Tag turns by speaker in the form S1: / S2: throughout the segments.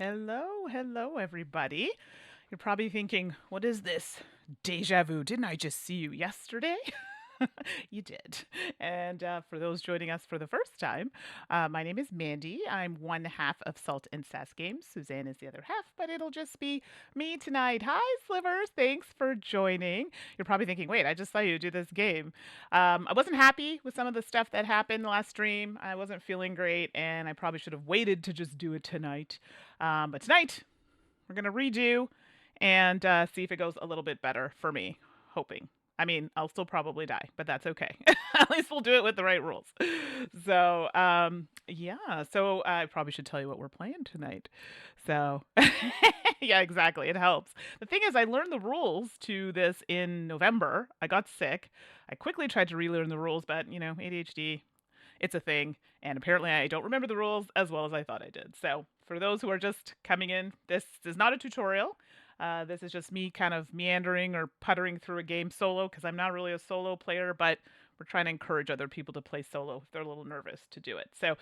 S1: Hello, everybody. You're probably thinking, what is this? Deja vu. Didn't I just see you yesterday? You did. And for those joining us for the first time, my name is Mandy. I'm one half of Salt and Sass Games. Suzanne is the other half, but it'll just be me tonight. Hi, Slivers. Thanks for joining. You're probably thinking, wait, I just saw you do this game. I wasn't happy with some of the stuff that happened last stream. I wasn't feeling great, and I probably should have waited to just do it tonight. But tonight, we're going to redo and see if it goes a little bit better for me, hoping. I mean, I'll still probably die, but that's okay. At least we'll do it with the right rules. So I probably should tell you what we're playing tonight. So, yeah, exactly. It helps. The thing is, I learned the rules to this in November. I got sick. I quickly tried to relearn the rules, but, ADHD, it's a thing. And apparently, I don't remember the rules as well as I thought I did. So, for those who are just coming in, this is not a tutorial. This is just me kind of meandering or puttering through a game solo because I'm not really a solo player, but we're trying to encourage other people to play solo if they're a little nervous to do it. So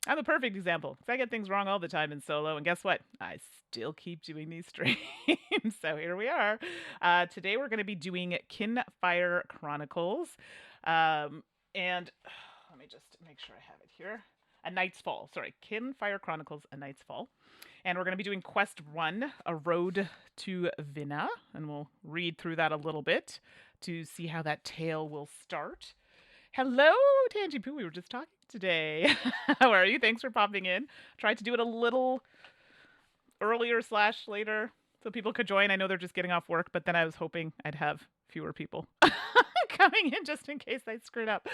S1: I'm a perfect example because I get things wrong all the time in solo. And guess what? I still keep doing these streams. So here we are. Today we're going to be doing Kinfire Chronicles. And let me just make sure I have it here. A Night's Fall. Sorry, Kinfire Chronicles, A Night's Fall. And we're going to be doing Quest 1, A Road to Vinna. And we'll read through that a little bit to see how that tale will start. Hello, Tangy Poo. We were just talking today. How are you? Thanks for popping in. Tried to do it a little earlier / later so people could join. I know they're just getting off work, but then I was hoping I'd have fewer people coming in just in case I screwed up.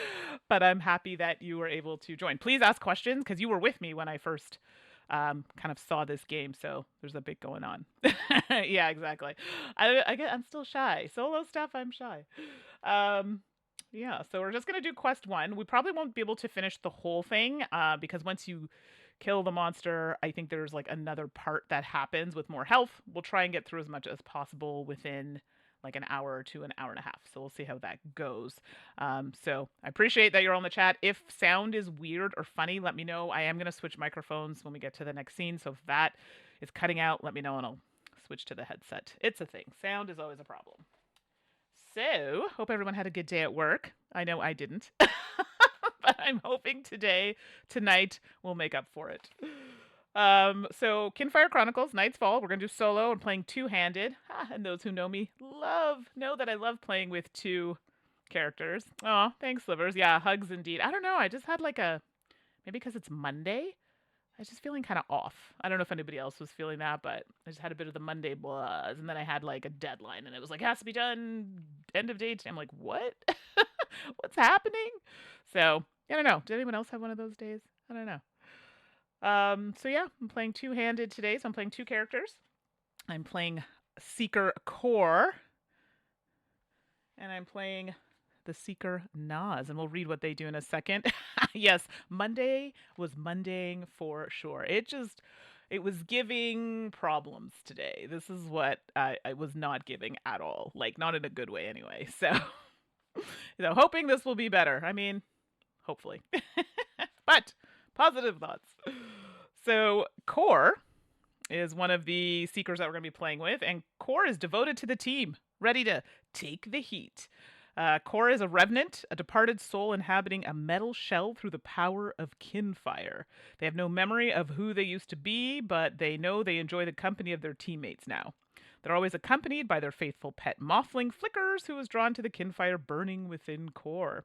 S1: But I'm happy that you were able to join. Please ask questions because you were with me when I first kind of saw this game, so there's a bit going on. Yeah, exactly. I'm still shy. Solo stuff, I'm shy. Yeah, so we're just gonna do Quest 1. We probably won't be able to finish the whole thing because once you kill the monster, I think there's like another part that happens with more health. We'll try and get through as much as possible within like an hour to an hour and a half. So we'll see how that goes. So I appreciate that you're on the chat. If sound is weird or funny, let me know. I am going to switch microphones when we get to the next scene. So if that is cutting out, let me know and I'll switch to the headset. It's a thing. Sound is always a problem. So hope everyone had a good day at work. I know I didn't. But I'm hoping tonight, we'll make up for it. So Kinfire Chronicles, Night's Fall. We're going to do solo and playing two-handed. And those who know me know that I love playing with two characters. Oh, thanks, Slivers. Yeah, hugs indeed. I don't know. I just had maybe because it's Monday, I was just feeling kind of off. I don't know if anybody else was feeling that, but I just had a bit of the Monday buzz. And then I had like a deadline and it was like, has to be done end of day. I'm like, what? What's happening? So I don't know. Did anyone else have one of those days? I don't know. So yeah, I'm playing two-handed today. So I'm playing two characters. I'm playing Seeker Core. And I'm playing the Seeker Nas. And we'll read what they do in a second. Yes, Monday was Mondaying for sure. It was giving problems today. This is what I was not giving at all. Like, not in a good way anyway. So, hoping this will be better. I mean, hopefully. But positive thoughts. So Core is one of the Seekers that we're going to be playing with, and Core is devoted to the team, ready to take the heat. Core is a revenant, a departed soul inhabiting a metal shell through the power of Kinfire. They have no memory of who they used to be, but they know they enjoy the company of their teammates now. They're always accompanied by their faithful pet mothling Flickers, who is drawn to the Kinfire burning within Core.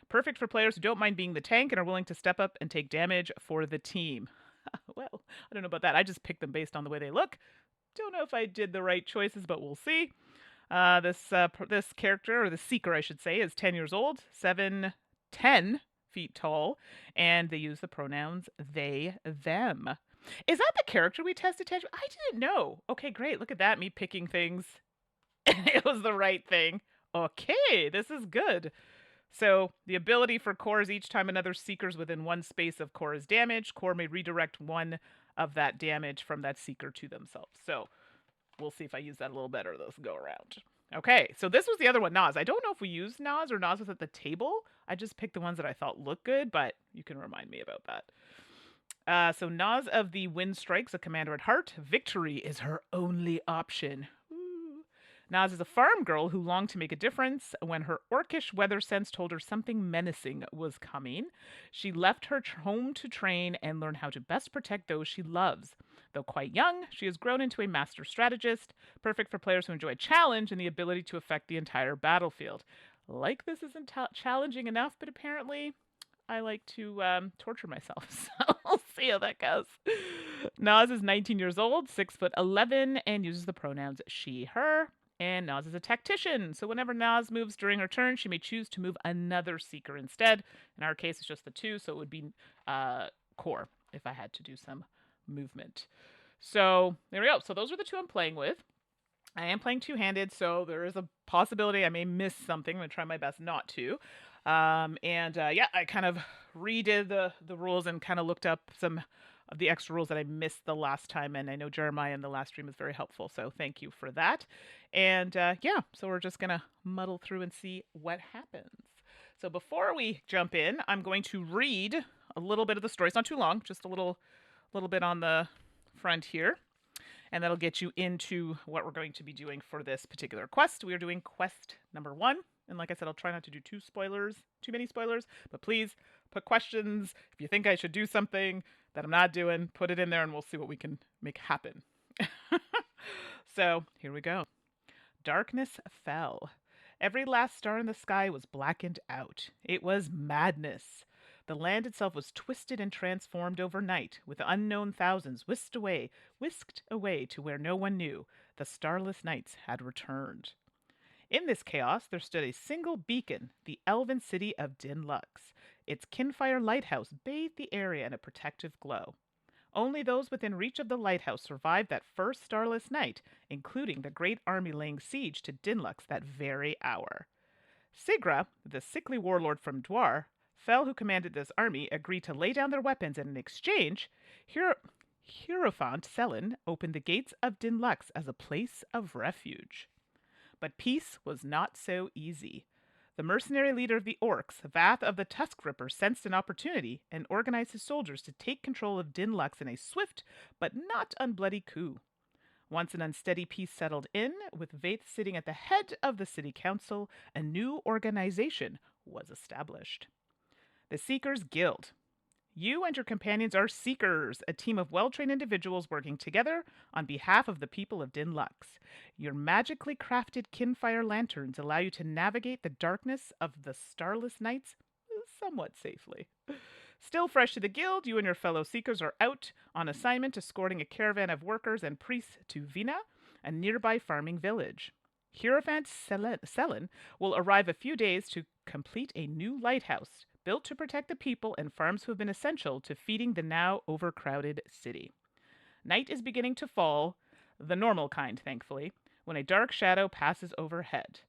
S1: Perfect for players who don't mind being the tank and are willing to step up and take damage for the team. Well, I don't know about that. I just picked them based on the way they look. Don't know if I did the right choices, but we'll see. This character, or the Seeker, I should say, is 10 years old, 10 feet tall, and they use the pronouns they, them. Is that the character we tested? I didn't know. Okay, great. Look at that, me picking things. It was the right thing. Okay, this is good. So the ability for Core is each time another Seeker's within one space of Core is damaged, Core may redirect one of that damage from that Seeker to themselves. So we'll see if I use that a little better this go around. Okay, so this was the other one, Nas. I don't know if we used Nas or Nas was at the table. I just picked the ones that I thought looked good, but you can remind me about that. So Naz of the Wind strikes a commander at heart. Victory is her only option. Ooh. Naz is a farm girl who longed to make a difference. When her orcish weather sense told her something menacing was coming, she left her home to train and learn how to best protect those she loves. Though quite young, she has grown into a master strategist, perfect for players who enjoy challenge and the ability to affect the entire battlefield. Like this isn't challenging enough, but apparently I like to torture myself, so we'll see how that goes. Naz is 19 years old, 6'11", and uses the pronouns she, her. And Naz is a tactician, so whenever Naz moves during her turn, she may choose to move another seeker instead. In our case, it's just the two, so it would be core if I had to do some movement. So there we go. So those are the two I'm playing with. I am playing two-handed, so there is a possibility I may miss something. I'm going to try my best not to. I kind of redid the rules and kind of looked up some of the extra rules that I missed the last time, and I know Jeremiah in the last stream was very helpful, so thank you for that. And so we're just going to muddle through and see what happens. So before we jump in, I'm going to read a little bit of the story. It's not too long, just a little bit on the front here. And that'll get you into what we're going to be doing for this particular quest. We are doing quest number 1. And like I said, I'll try not to do too many spoilers. But please put questions. If you think I should do something that I'm not doing, put it in there and we'll see what we can make happen. So here we go. Darkness fell. Every last star in the sky was blackened out. It was madness. The land itself was twisted and transformed overnight, with unknown thousands whisked away to where no one knew. The starless nights had returned. In this chaos, there stood a single beacon, the elven city of Dinlux. Its Kinfire lighthouse bathed the area in a protective glow. Only those within reach of the lighthouse survived that first starless night, including the great army laying siege to Dinlux that very hour. Sigra, the sickly warlord from Dwar, Fel, who commanded this army, agreed to lay down their weapons, and in exchange, Hierophant Selin opened the gates of Dinlux as a place of refuge. But peace was not so easy. The mercenary leader of the Orcs, Vath of the Tusk Ripper, sensed an opportunity and organized his soldiers to take control of Dinlux in a swift but not unbloody coup. Once an unsteady peace settled in, with Vath sitting at the head of the city council, a new organization was established. The Seekers Guild. You and your companions are Seekers, a team of well-trained individuals working together on behalf of the people of Dinlux. Your magically crafted Kinfire lanterns allow you to navigate the darkness of the starless nights somewhat safely. Still fresh to the guild, you and your fellow Seekers are out on assignment escorting a caravan of workers and priests to Vina, a nearby farming village. Hierophant Selin will arrive a few days to complete a new lighthouse built to protect the people and farms who have been essential to feeding the now overcrowded city. Night is beginning to fall, the normal kind, thankfully, when a dark shadow passes overhead.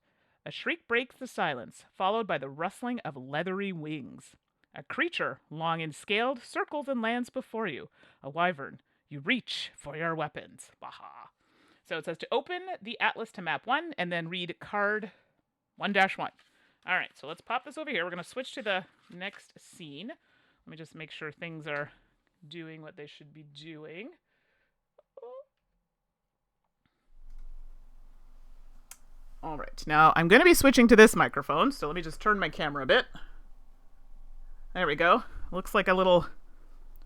S1: A shriek breaks the silence, followed by the rustling of leathery wings. A creature, long and scaled, circles and lands before you. A wyvern. You reach for your weapons. Baha. So it says to open the atlas to map 1 and then read card 1-1. All right, so let's pop this over here. We're going to switch to the next scene. Let me just make sure things are doing what they should be doing. All right, now I'm going to be switching to this microphone, so let me just turn my camera a bit. There we go. Looks like a little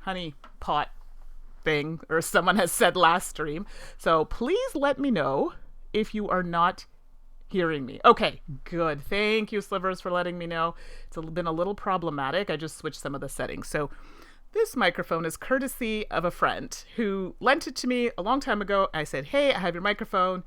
S1: honey pot thing, or someone has said last stream. So please let me know if you are not hearing me. Okay, good. Thank you, Slivers, for letting me know. It's been a little problematic. I just switched some of the settings. So this microphone is courtesy of a friend who lent it to me a long time ago. I said, hey, I have your microphone.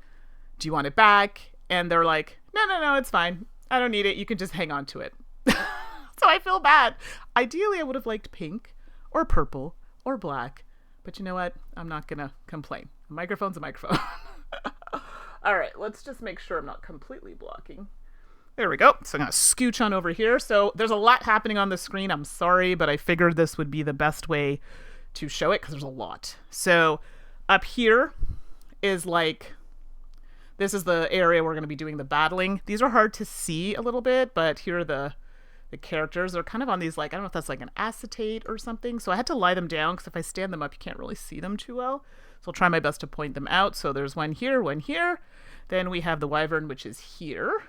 S1: Do you want it back? And they're like, no, it's fine. I don't need it. You can just hang on to it. So I feel bad. Ideally, I would have liked pink or purple or black. But you know what? I'm not going to complain. A microphone's a microphone. All right, let's just make sure I'm not completely blocking. There we go. So I'm going to scooch on over here. So there's a lot happening on the screen. I'm sorry, but I figured this would be the best way to show it because there's a lot. So up here is this is the area we're going to be doing the battling. These are hard to see a little bit, but here are the the characters are kind of on these, like, I don't know if that's like an acetate or something. So I had to lie them down because if I stand them up, you can't really see them too well. So I'll try my best to point them out. So there's one here, one here. Then we have the wyvern, which is here.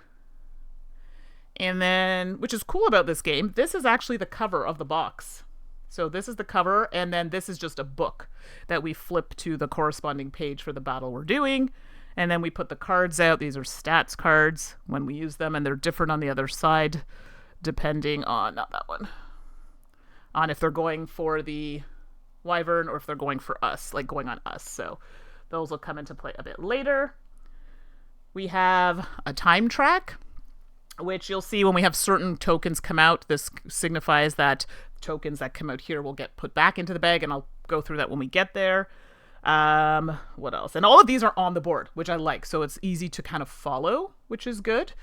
S1: And then, which is cool about this game, this is actually the cover of the box. So this is the cover, and then this is just a book that we flip to the corresponding page for the battle we're doing. And then we put the cards out. These are stats cards when we use them, and they're different on the other side depending on, not that one, on if they're going for the wyvern or if they're going for us, like going on us. So those will come into play a bit later. We have a time track, which you'll see when we have certain tokens come out. This signifies that tokens that come out here will get put back into the bag, and I'll go through that when we get there. What else? And all of these are on the board, which I like, so it's easy to kind of follow, which is good.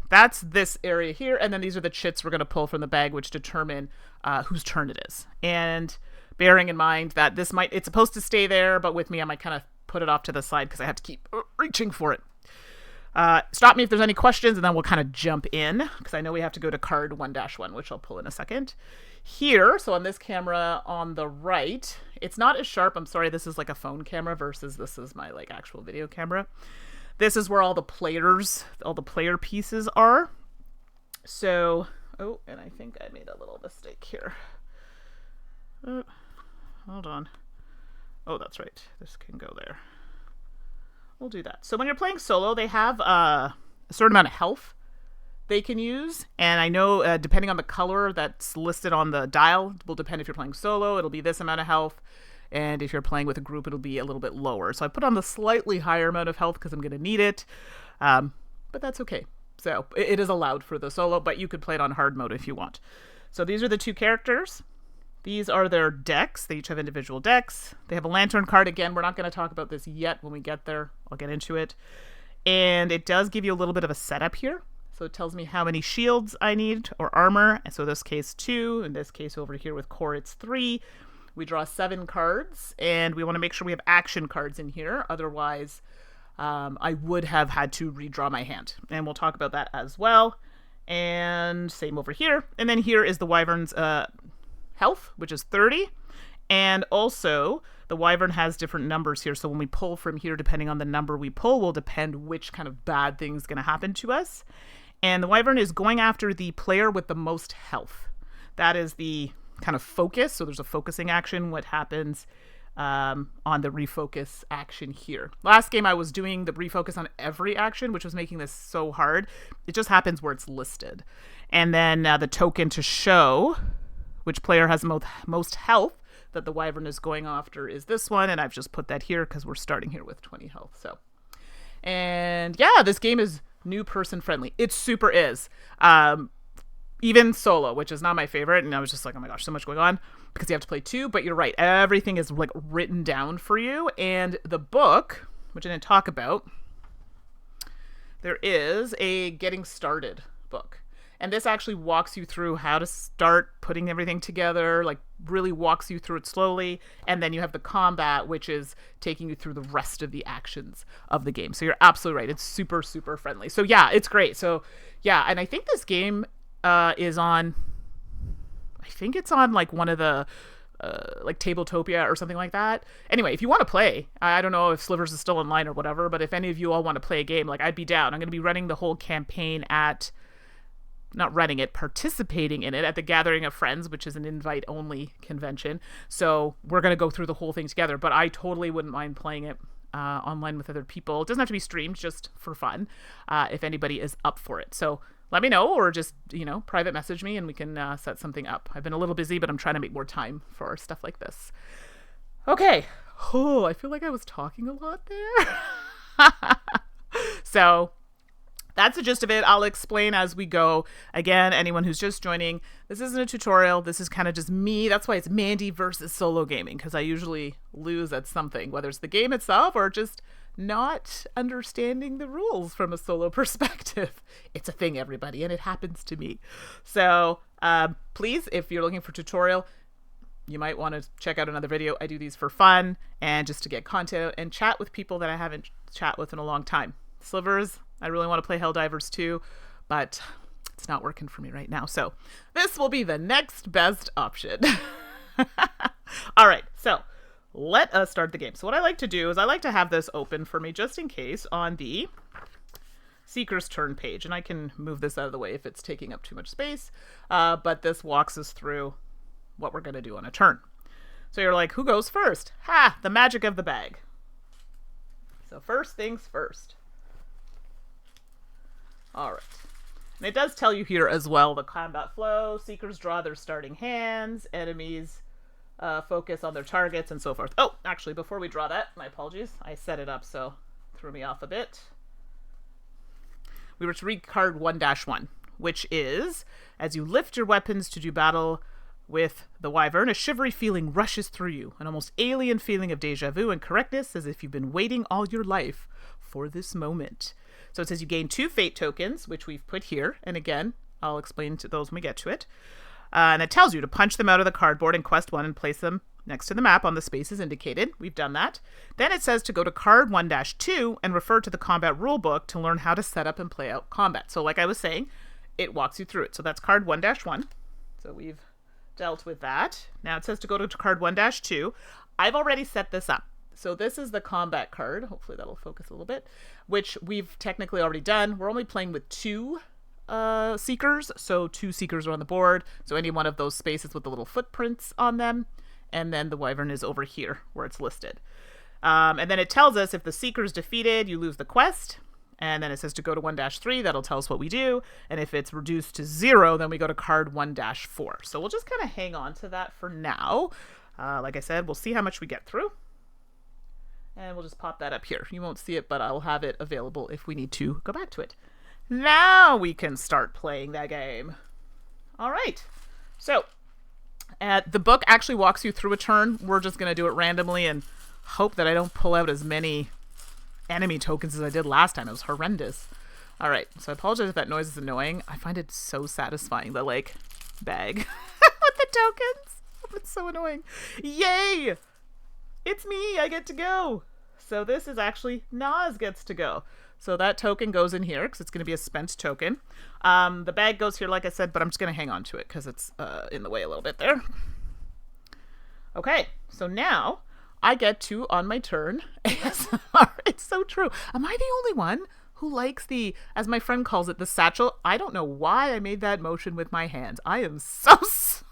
S1: That's this area here, and then these are the chits we're going to pull from the bag, which determine whose turn it is. And bearing in mind that it's supposed to stay there, but with me I might kind of put it off to the side because I have to keep reaching for it. Stop me if there's any questions, and then we'll kind of jump in, because I know we have to go to card 1-1, which I'll pull in a second. Here, so on this camera on the right, it's not as sharp. I'm sorry, this is like a phone camera versus this is my like actual video camera. This is where all the player pieces are. So, oh, and I think I made a little mistake here. Hold on. Oh, that's right. This can go there. We'll do that. So when you're playing solo, they have a certain amount of health they can use. And I know depending on the color that's listed on the dial, will depend if you're playing solo, it'll be this amount of health. And if you're playing with a group, it'll be a little bit lower. So I put on the slightly higher amount of health because I'm going to need it. But that's okay. So it is allowed for the solo, but you could play it on hard mode if you want. So these are the two characters. These are their decks. They each have individual decks. They have a lantern card. Again, we're not going to talk about this yet when we get there. I'll get into it. And it does give you a little bit of a setup here. So it tells me how many shields I need or armor. And so in this case, 2. In this case over here with core, it's 3. We draw 7 cards, and we want to make sure we have action cards in here. Otherwise, I would have had to redraw my hand. And we'll talk about that as well. And same over here. And then here is the wyvern's health, which is 30. And also, the wyvern has different numbers here. So when we pull from here, depending on the number we pull, will depend which kind of bad thing is going to happen to us. And the wyvern is going after the player with the most health. That is the kind of focus. So there's a focusing action. What happens on the refocus action here. Last game I was doing the refocus on every action, which was making this so hard. It just happens where it's listed. And then the token to show which player has most health that the wyvern is going after is this one. And I've just put that here because we're starting here with 20 health. So, and yeah, this game is new person friendly. It super is. Even solo, which is not my favorite. And I was just like, oh my gosh, so much going on because you have to play 2. But you're right. Everything is like written down for you. And the book, which I didn't talk about, there is a getting started book. And this actually walks you through how to start putting everything together, like really walks you through it slowly. And then you have the combat, which is taking you through the rest of the actions of the game. So you're absolutely right. It's super, super friendly. So yeah, it's great. So yeah, and I think this game is on, I think it's on like one of the like Tabletopia or something like that. Anyway, if you want to play, I don't know if Slivers is still online or whatever, but if any of you all want to play a game, like I'd be down. I'm going to be running the whole campaign at, not running it, participating in it at the Gathering of Friends, which is an invite-only convention. So we're going to go through the whole thing together, but I totally wouldn't mind playing it online with other people. It doesn't have to be streamed, just for fun, if anybody is up for it. So let me know, or just, private message me and we can set something up. I've been a little busy, but I'm trying to make more time for stuff like this. Okay. Oh, I feel like I was talking a lot there. So that's the gist of it. I'll explain as we go. Again, anyone who's just joining, this isn't a tutorial. This is kind of just me. That's why it's Mandi versus solo gaming, because I usually lose at something, whether it's the game itself or just not understanding the rules from a solo perspective. It's a thing, everybody, and it happens to me. So please, if you're looking for a tutorial, you might want to check out another video. I do these for fun and just to get content and chat with people that I haven't chat with in a long time. Slivers, I really want to play Helldivers too, but it's not working for me right now. So this will be the next best option. All right, so let us start the game. So what I like to do is I like to have this open for me just in case on the Seeker's Turn page. And I can move this out of the way if it's taking up too much space. But this walks us through what we're going to do on a turn. So you're like, who goes first? Ha! The magic of the bag. So first things first. All right. And it does tell you here as well the combat flow. Seekers draw their starting hands. Enemies focus on their targets and so forth. Oh, actually, before we draw that, my apologies. I set it up, so it threw me off a bit. We were to read card 1-1, which is, as you lift your weapons to do battle with the wyvern, a shivery feeling rushes through you, an almost alien feeling of deja vu and correctness, as if you've been waiting all your life for this moment. So it says you gain 2 fate tokens, which we've put here, and again, I'll explain to those when we get to it. And it tells you to punch them out of the cardboard in Quest 1 and place them next to the map on the spaces indicated. We've done that. Then it says to go to card 1-2 and refer to the combat rulebook to learn how to set up and play out combat. So like I was saying, it walks you through it. So that's card 1-1. So we've dealt with that. Now it says to go to card 1-2. I've already set this up. So this is the combat card. Hopefully that'll focus a little bit, which we've technically already done. We're only playing with 2 seekers. So 2 seekers are on the board. So any one of those spaces with the little footprints on them. And then the wyvern is over here where it's listed. And then it tells us if the seeker is defeated, you lose the quest. And then it says to go to 1-3. That'll tell us what we do. And if it's reduced to 0, then we go to card 1-4. So we'll just kind of hang on to that for now. Like I said, we'll see how much we get through. And we'll just pop that up here. You won't see it, but I'll have it available if we need to go back to it. Now we can start playing that game. All right. So the book actually walks you through a turn. We're just going to do it randomly and hope that I don't pull out as many enemy tokens as I did last time. It was horrendous. All right. So I apologize if that noise is annoying. I find it so satisfying, the like bag with the tokens. It's so annoying. Yay! It's me. I get to go. So this is actually Nas gets to go. So that token goes in here because it's going to be a spent token. The bag goes here, like I said, but I'm just going to hang on to it because it's in the way a little bit there. Okay, so now I get to, on my turn, ASMR. It's so true. Am I the only one who likes the, as my friend calls it, the satchel? I don't know why I made that motion with my hands. I am so sorry.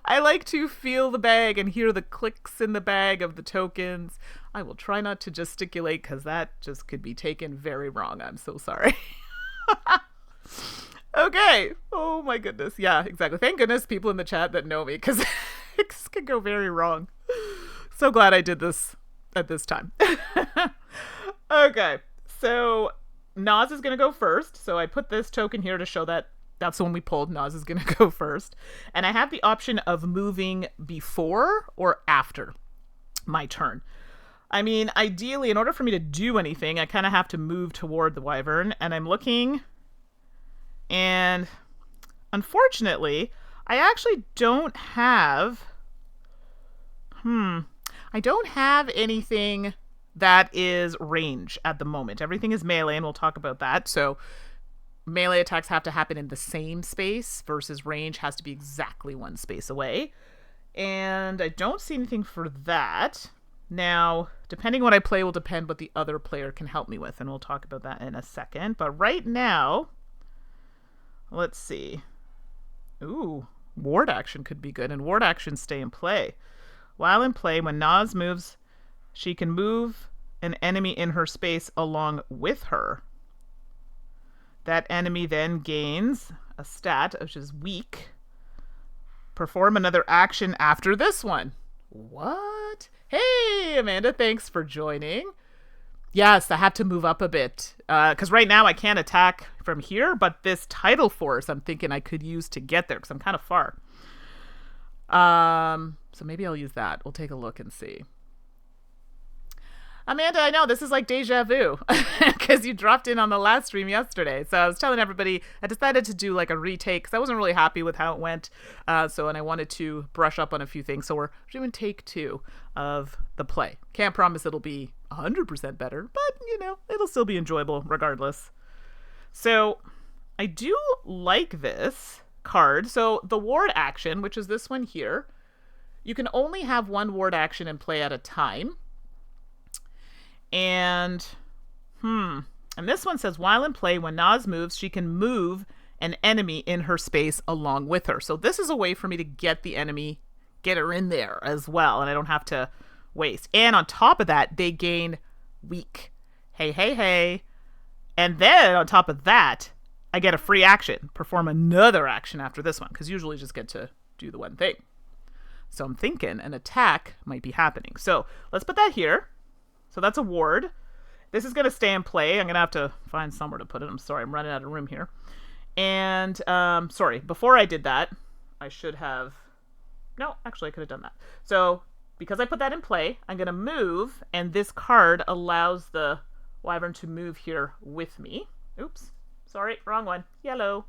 S1: I like to feel the bag and hear the clicks in the bag of the tokens. I will try not to gesticulate because that just could be taken very wrong. I'm so sorry. Okay. Oh my goodness. Yeah, exactly. Thank goodness people in the chat that know me because it could go very wrong. So glad I did this at this time. Okay. So Nas is going to go first. So I put this token here to show that that's the one we pulled. Nas is going to go first. And I have the option of moving before or after my turn. I mean, ideally, in order for me to do anything, I kind of have to move toward the wyvern. And I'm looking, and unfortunately, I actually don't have... I don't have anything that is range at the moment. Everything is melee, and we'll talk about that. So melee attacks have to happen in the same space versus range has to be exactly one space away. And I don't see anything for that. Now, depending on what I play will depend what the other player can help me with, and we'll talk about that in a second. But right now, let's see. Ooh, ward action could be good, and ward actions stay in play. While in play, when Nas moves, she can move an enemy in her space along with her. That enemy then gains a stat, which is weak. Perform another action after this one. What? Hey, Amanda, thanks for joining. Yes, I have to move up a bit. Because right now I can't attack from here, but this tidal force I'm thinking I could use to get there because I'm kind of far. So maybe I'll use that. We'll take a look and see. Amanda, I know this is like deja vu because you dropped in on the last stream yesterday. So I was telling everybody I decided to do like a retake because I wasn't really happy with how it went. And I wanted to brush up on a few things. So we're doing take 2 of the play. Can't promise it'll be 100% better, but it'll still be enjoyable regardless. So I do like this card. So the ward action, which is this one here, you can only have one ward action in play at a time. And, and this one says, while in play, when Naz moves, she can move an enemy in her space along with her. So this is a way for me to get the enemy, get her in there as well, and I don't have to waste. And on top of that, they gain weak. Hey, hey, hey. And then on top of that, I get a free action, perform another action after this one, because usually just get to do the one thing. So I'm thinking an attack might be happening. So let's put that here. So that's a ward. This is going to stay in play. I'm going to have to find somewhere to put it. I'm sorry, I'm running out of room here. And, sorry, before I did that, I should have... No, actually, I could have done that. So because I put that in play, I'm going to move, and this card allows the wyvern to move here with me. Oops. Sorry, wrong one. Yellow.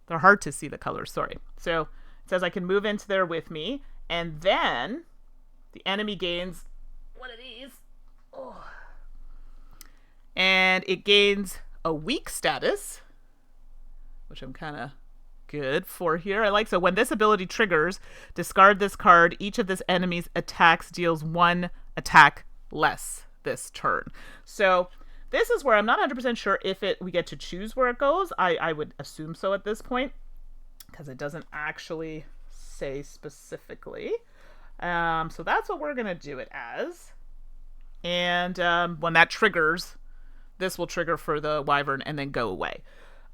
S1: They're hard to see the colors, sorry. So it says I can move into there with me, and then the enemy gains one of these. Oh. And it gains a weak status, which I'm kind of good for here. I like, so when this ability triggers, discard this card. Each of this enemy's attacks deals one attack less this turn. So this is where I'm not 100% sure if we get to choose where it goes. I would assume so at this point, because it doesn't actually say specifically. So that's what we're going to do it as. And when that triggers, this will trigger for the wyvern and then go away.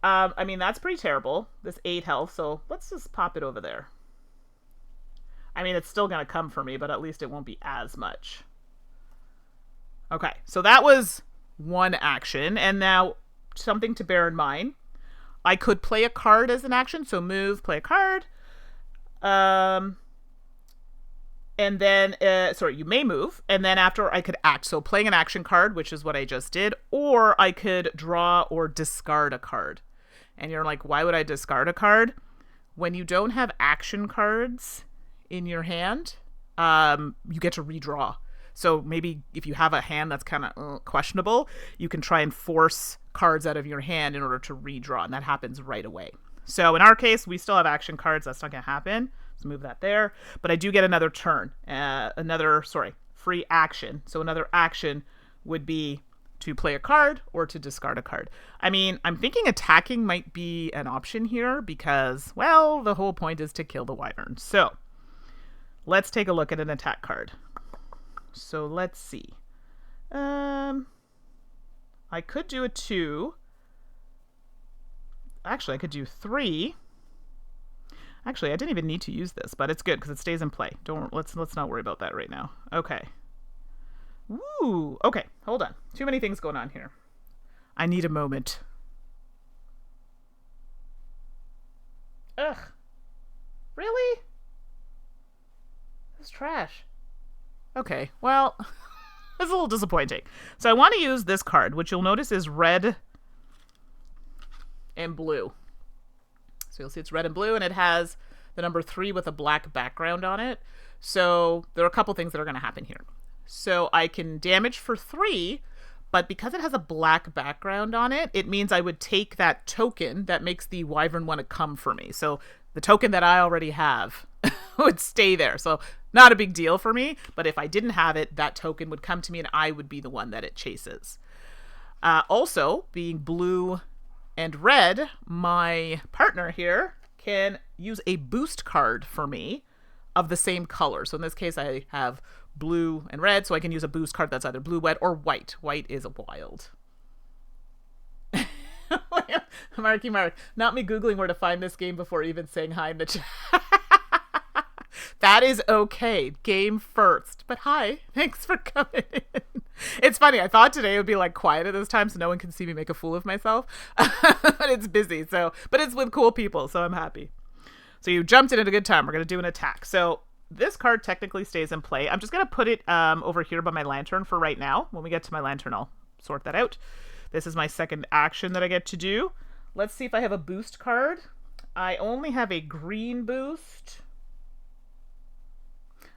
S1: I mean, that's pretty terrible. This 8 health, so let's just pop it over there. I mean, it's still going to come for me, but at least it won't be as much. Okay, so that was one action. And now, something to bear in mind. I could play a card as an action, so move, play a card. And then, you may move, and then after I could act. So playing an action card, which is what I just did, or I could draw or discard a card. And you're like, why would I discard a card? When you don't have action cards in your hand, you get to redraw. So maybe if you have a hand that's kind of questionable, you can try and force cards out of your hand in order to redraw, and that happens right away. So in our case, we still have action cards. That's not going to happen. Let's move that there. But I do get another turn, free action. So another action would be to play a card or to discard a card. I mean, I'm thinking attacking might be an option here because, well, the whole point is to kill the wyvern. So let's take a look at an attack card. So let's see. I could do a 2. Actually, I could do 3. Actually, I didn't even need to use this, but it's good because it stays in play. Let's not worry about that right now. Okay. Ooh. Okay, hold on. Too many things going on here. I need a moment. Ugh. Really? This is trash. Okay, well, it's a little disappointing. So I want to use this card, which you'll notice is red and blue. So you'll see it's red and blue, and it has the number 3 with a black background on it. So there are a couple things that are going to happen here. So I can damage for 3, but because it has a black background on it, it means I would take that token that makes the wyvern want to come for me. So the token that I already have would stay there. So not a big deal for me, but if I didn't have it, that token would come to me and I would be the one that it chases. Also, being blue and red, my partner here can use a boost card for me of the same color. So in this case, I have blue and red, so I can use a boost card that's either blue, red, or white. White is a wild. Marky Mark, not me Googling where to find this game before even saying hi in the chat. That is okay. Game first. But hi, thanks for coming in. It's funny. I thought today it would be like quiet at this time so no one can see me make a fool of myself. But it's busy. But it's with cool people, so I'm happy. So you jumped in at a good time. We're going to do an attack. So this card technically stays in play. I'm just going to put it over here by my lantern for right now. When we get to my lantern, I'll sort that out. This is my second action that I get to do. Let's see if I have a boost card. I only have a green boost.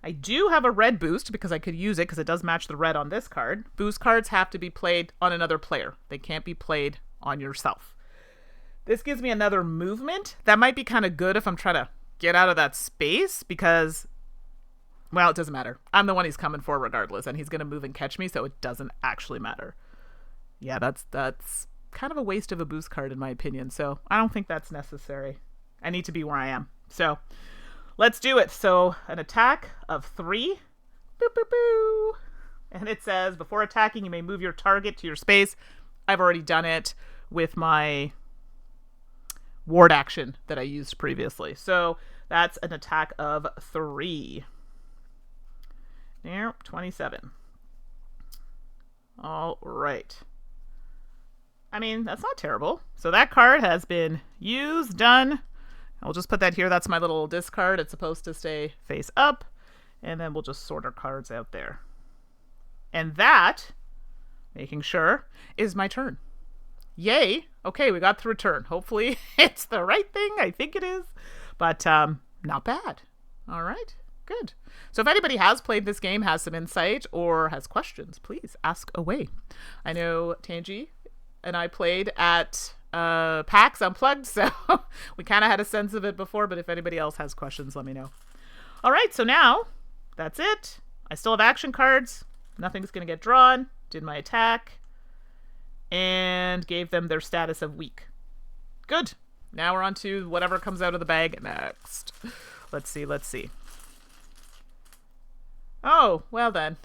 S1: I do have a red boost because I could use it because it does match the red on this card. Boost cards have to be played on another player. They can't be played on yourself. This gives me another movement. That might be kind of good if I'm trying to get out of that space because, well, it doesn't matter. I'm the one he's coming for regardless, and he's going to move and catch me, so it doesn't actually matter. Yeah, that's kind of a waste of a boost card in my opinion, so I don't think that's necessary. I need to be where I am. So let's do it. So an attack of 3. Boop, boop, boo. And it says, before attacking, you may move your target to your space. I've already done it with my ward action that I used previously. So that's an attack of 3. There, 27. All right. I mean, that's not terrible. So that card has been used, done. I'll just put that here. That's my little discard. It's supposed to stay face up. And then we'll just sort our cards out there. And that, making sure, is my turn. Yay. Okay, we got through a turn. Hopefully it's the right thing. I think it is. But not bad. All right. Good. So if anybody has played this game, has some insight, or has questions, please ask away. I know Tangi and I played at PAX Unplugged, so we kind of had a sense of it before, but if anybody else has questions, let me know. All right, so now that's it. I still have action cards. Nothing's going to get drawn. Did my attack and gave them their status of weak. Good. Now we're on to whatever comes out of the bag next. Let's see. Oh, well then.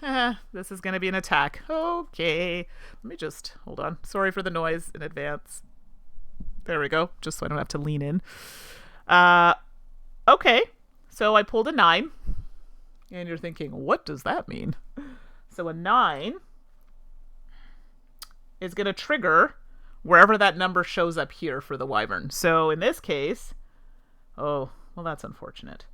S1: This is going to be an attack. Okay. Let me just, hold on. Sorry for the noise in advance. There we go. Just so I don't have to lean in. Okay. So I pulled a 9. And you're thinking, what does that mean? So a 9 is going to trigger wherever that number shows up here for the wyvern. So in this case, oh, well, that's unfortunate.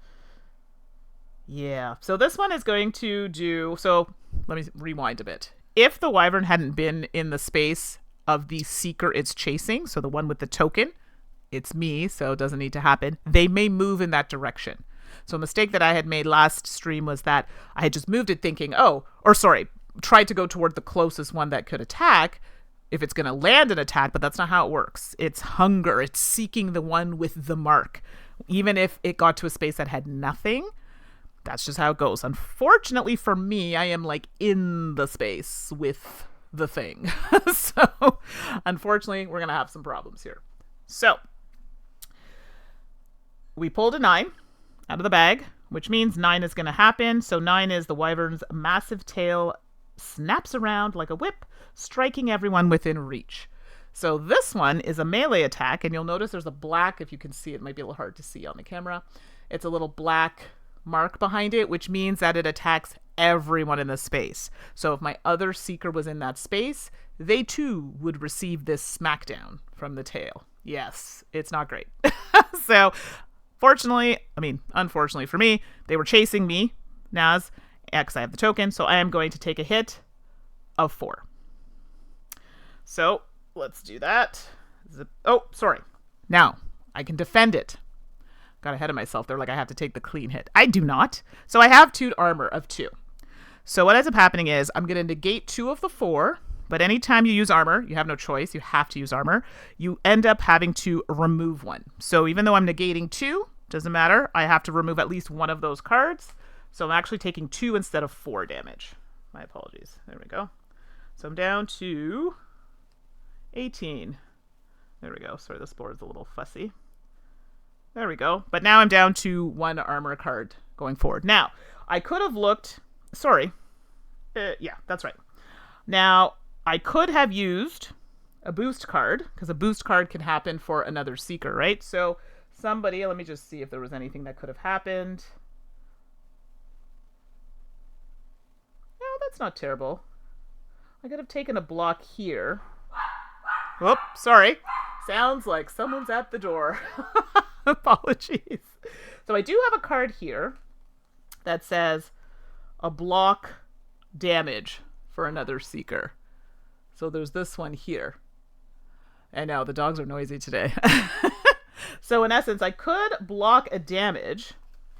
S1: Yeah, so this one is going to do, so let me rewind a bit. If the wyvern hadn't been in the space of the seeker it's chasing, so the one with the token, it's me, so it doesn't need to happen, they may move in that direction. So a mistake that I had made last stream was that I had just moved it thinking, tried to go toward the closest one that could attack if it's going to land an attack, but that's not how it works. It's hunger. It's seeking the one with the mark. Even if it got to a space that had nothing, that's just how it goes. Unfortunately for me, I am like in the space with the thing. So unfortunately, we're going to have some problems here. So we pulled a 9 out of the bag, which means 9 is going to happen. So 9 is the wyvern's massive tail snaps around like a whip, striking everyone within reach. So this one is a melee attack, and you'll notice there's a black, if you can see it might be a little hard to see on the camera. It's a little black mark behind it, which means that it attacks everyone in the space. So if my other seeker was in that space, they too would receive this smackdown from the tail. Yes, it's not great. So unfortunately for me, they were chasing me, Naz, because I have the token, so I am going to take a hit of 4. So let's do that. Oh, sorry. Now I can defend it. Got ahead of myself there, like I have to take the clean hit. I do not. So I have 2 armor of 2. So what ends up happening is I'm going to negate 2 of the 4, but anytime you use armor, you have no choice. You have to use armor. You end up having to remove 1. So even though I'm negating 2, doesn't matter. I have to remove at least 1 of those cards. So I'm actually taking 2 instead of 4 damage. My apologies. There we go. So I'm down to 18. There we go. Sorry, this board's a little fussy. There we go. But now I'm down to 1 armor card going forward. Now, I could have looked... Sorry. Yeah, that's right. Now, I could have used a boost card, because a boost card can happen for another seeker, right? So somebody... Let me just see if there was anything that could have happened. No, that's not terrible. I could have taken a block here. Whoop, sorry. Sounds like someone's at the door. Apologies. So I do have a card here that says a block damage for another seeker. So there's this one here. And now the dogs are noisy today. So in essence, I could block a damage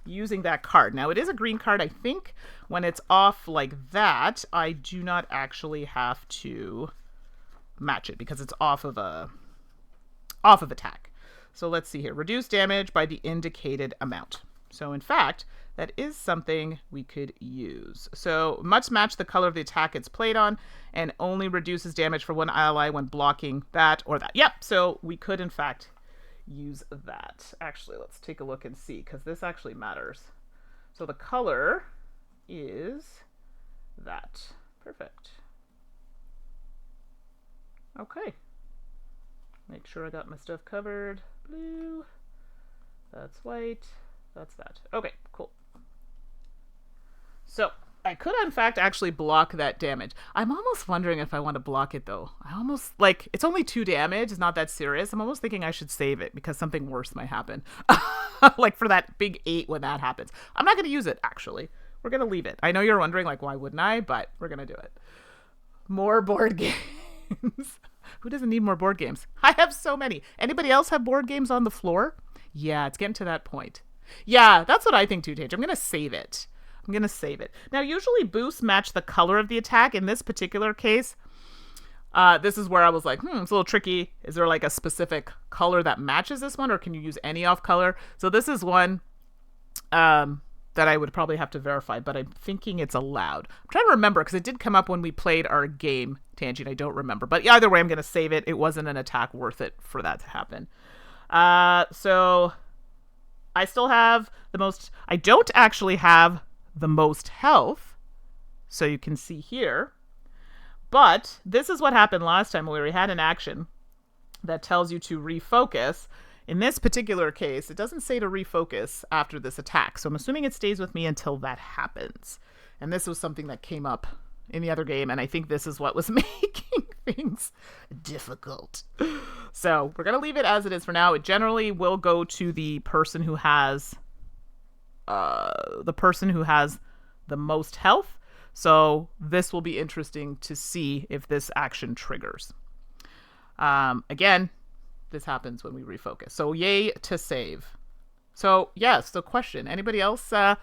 S1: using that card. Now it is a green card. I think when it's off like that, I do not actually have to match it because it's off of a off of attack. So let's see here. Reduce damage by the indicated amount. So in fact, that is something we could use. So must match the color of the attack it's played on and only reduces damage for one ally when blocking that or that. Yep, so we could in fact use that. Actually, let's take a look and see, because this actually matters. So the color is that. Perfect. Okay. Make sure I got my stuff covered. Blue. That's white. That's that. Okay, cool. So I could, in fact, actually block that damage. I'm almost wondering if I want to block it, though. I almost, like, it's only 2 damage. It's not that serious. I'm almost thinking I should save it because something worse might happen. Like, for that big 8 when that happens. I'm not going to use it, actually. We're going to leave it. I know you're wondering, like, why wouldn't I? But we're going to do it. More board games. Who doesn't need more board games? I have so many. Anybody else have board games on the floor? Yeah, it's getting to that point. Yeah, that's what I think too, Tage. I'm going to save it. Now, usually boosts match the color of the attack. In this particular case, this is where I was like, it's a little tricky. Is there like a specific color that matches this one, or can you use any off color? So this is one that I would probably have to verify, but I'm thinking it's allowed. I'm trying to remember because it did come up when we played our game, Tangent. I don't remember. But either way, I'm going to save it. It wasn't an attack worth it for that to happen. So I still have the most... I don't actually have the most health, so you can see here. But this is what happened last time where we had an action that tells you to refocus. In this particular case, it doesn't say to refocus after this attack, so I'm assuming it stays with me until that happens. And this was something that came up in the other game, and I think this is what was making things difficult. So we're going to leave it as it is for now. It generally will go to the person who has the most health. So this will be interesting to see if this action triggers. Again, this happens when we refocus. So yay to save. So yes, the question, anybody else, I'm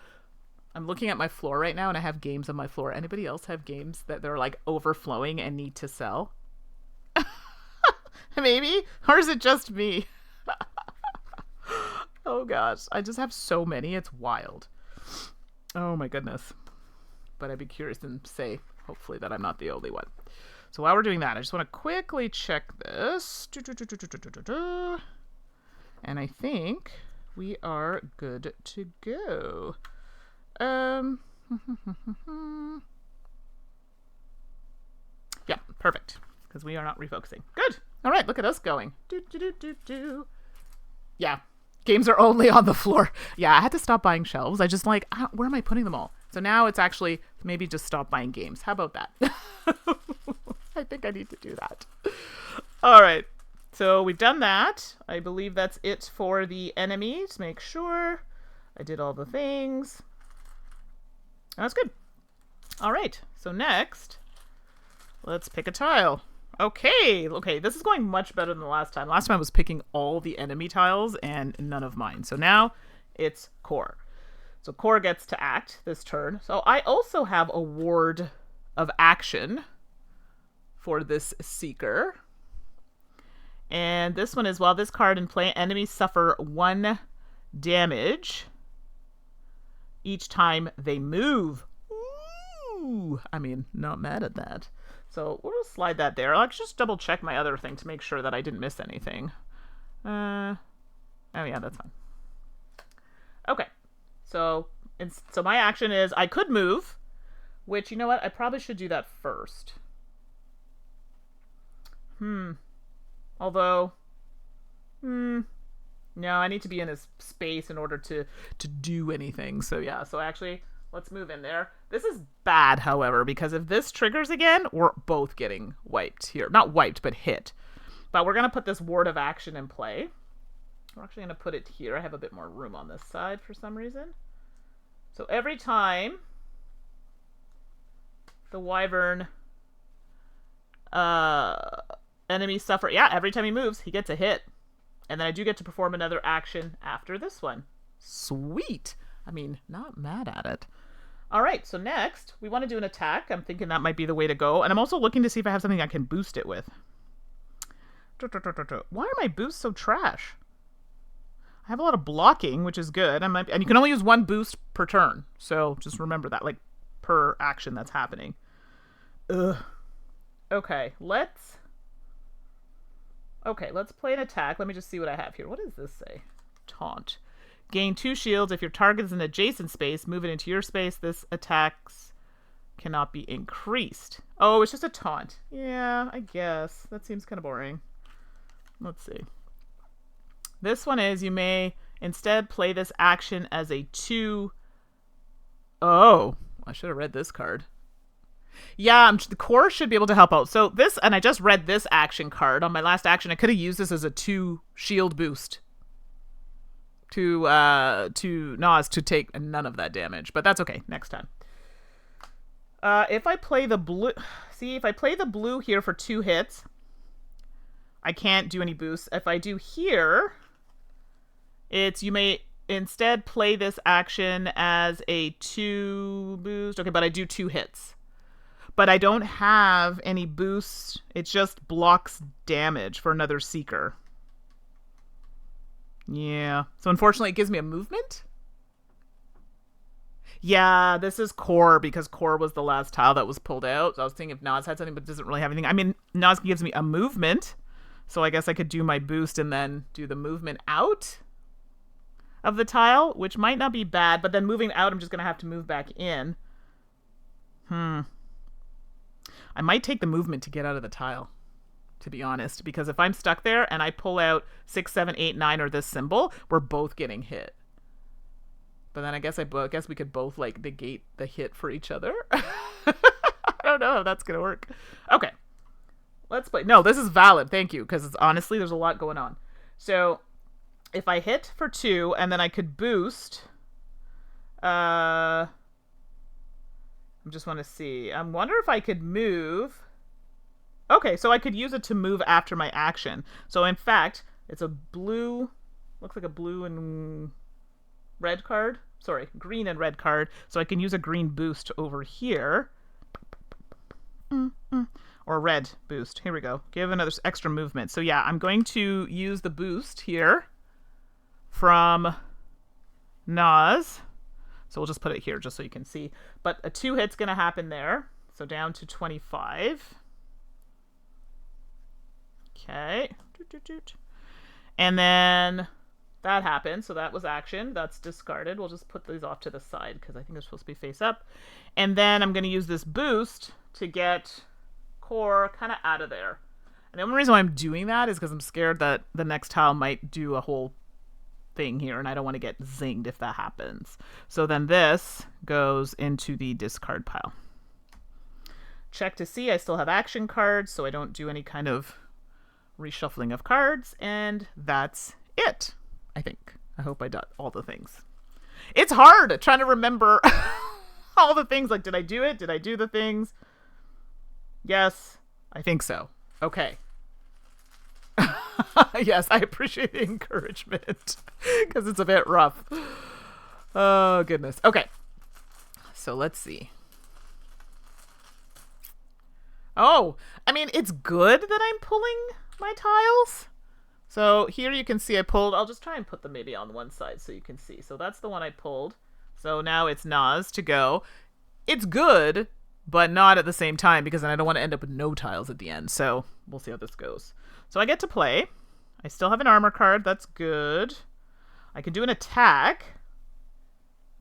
S1: looking at my floor right now and I have games on my floor. Anybody else have games that they're like overflowing and need to sell? Maybe? Or is it just me? Oh gosh, I just have so many. It's wild. Oh my goodness. But I'd be curious and say, hopefully, that I'm not the only one. So while we're doing that, I just want to quickly check this. And I think we are good to go. Yeah, perfect. Because we are not refocusing. Good. All right, look at us going. Yeah, games are only on the floor. Yeah, I had to stop buying shelves. I just like, where am I putting them all? So now it's actually maybe just stop buying games. How about that? I think I need to do that. All right. So we've done that. I believe that's it for the enemies. Make sure I did all the things. That's good. All right. So next, let's pick a tile. Okay. This is going much better than the last time. Last time I was picking all the enemy tiles and none of mine. So now it's Core. So Core gets to act this turn. So I also have a ward of action for this Seeker. And this one is, while this card in play, enemies suffer 1 damage each time they move. Ooh, I mean, not mad at that. So we'll just slide that there. I'll just double check my other thing to make sure that I didn't miss anything. Oh yeah, that's fine. Okay. So my action is I could move, which, you know what? I probably should do that first. Although, no, I need to be in his space in order to do anything. So yeah, so actually, let's move in there. This is bad, however, because if this triggers again, we're both getting wiped here. Not wiped, but hit. But we're going to put this ward of action in play. We're actually going to put it here. I have a bit more room on this side for some reason. So every time the wyvern enemy suffer, yeah, every time he moves, he gets a hit. And then I do get to perform another action after this one. Sweet. I mean, not mad at it. All right, so next, we want to do an attack. I'm thinking that might be the way to go. And I'm also looking to see if I have something I can boost it with. Why are my boosts so trash? I have a lot of blocking, which is good. And you can only use one boost per turn. So just remember that, like, per action that's happening. Ugh. Okay, let's play an attack. Let me just see what I have here. What does this say? Taunt. Gain 2 shields. If your target is in adjacent space, move it into your space. This attacks cannot be increased. Oh, it's just a taunt. Yeah, I guess. That seems kind of boring. Let's see. This one is, you may instead play this action as a 2... Oh, I should have read this card. Yeah, the core should be able to help out. So this, and I just read this action card. On my last action, I could have used this as a 2 shield boost to Nas to take none of that damage. But that's okay, next time. If I play the blue... See, if I play the blue here for 2 hits, I can't do any boosts. If I do here, it's you may instead play this action as a 2 boost. Okay, but I do 2 hits. But I don't have any boosts. It just blocks damage for another Seeker. Yeah. So unfortunately, it gives me a movement. Yeah, this is core because core was the last tile that was pulled out. So I was thinking if Nas had something, but doesn't really have anything. I mean, Nas gives me a movement. So I guess I could do my boost and then do the movement out of the tile, which might not be bad. But then moving out, I'm just going to have to move back in. I might take the movement to get out of the tile, to be honest. Because if I'm stuck there and I pull out 6, 7, 8, 9 or this symbol, we're both getting hit. But then I guess we could both, like, negate the hit for each other. I don't know how that's going to work. Okay. Let's play. No, this is valid. Thank you. Because honestly, there's a lot going on. So if I hit for 2 and then I could boost... I just want to see. I wonder if I could move... Okay, so I could use it to move after my action. So in fact, it's a blue... Looks like a blue and... red card. Sorry, green and red card. So I can use a green boost over here. Or red boost. Here we go. Give another extra movement. So yeah, I'm going to use the boost here from Nas. So we'll just put it here just so you can see. But a 2 hit's going to happen there. So down to 25. Okay. And then... that happened, so that was action. That's discarded. We'll just put these off to the side because I think they're supposed to be face up. And then I'm going to use this boost to get core kind of out of there. And the only reason why I'm doing that is because I'm scared that the next tile might do a whole thing here, and I don't want to get zinged if that happens. So then this goes into the discard pile. Check to see I still have action cards, so I don't do any kind of reshuffling of cards, and that's it. I think. I hope I did all the things. It's hard trying to remember all the things. Like, did I do it? Did I do the things? Yes, I think so. Okay. Yes, I appreciate the encouragement because it's a bit rough. Oh, goodness. Okay. So let's see. Oh, I mean, it's good that I'm pulling my tiles. So here you can see I pulled, I'll just try and put them maybe on one side so you can see. So that's the one I pulled. So now it's Nas to go. It's good, but not at the same time because then I don't want to end up with no tiles at the end. So we'll see how this goes. So I get to play. I still have an armor card. That's good. I can do an attack.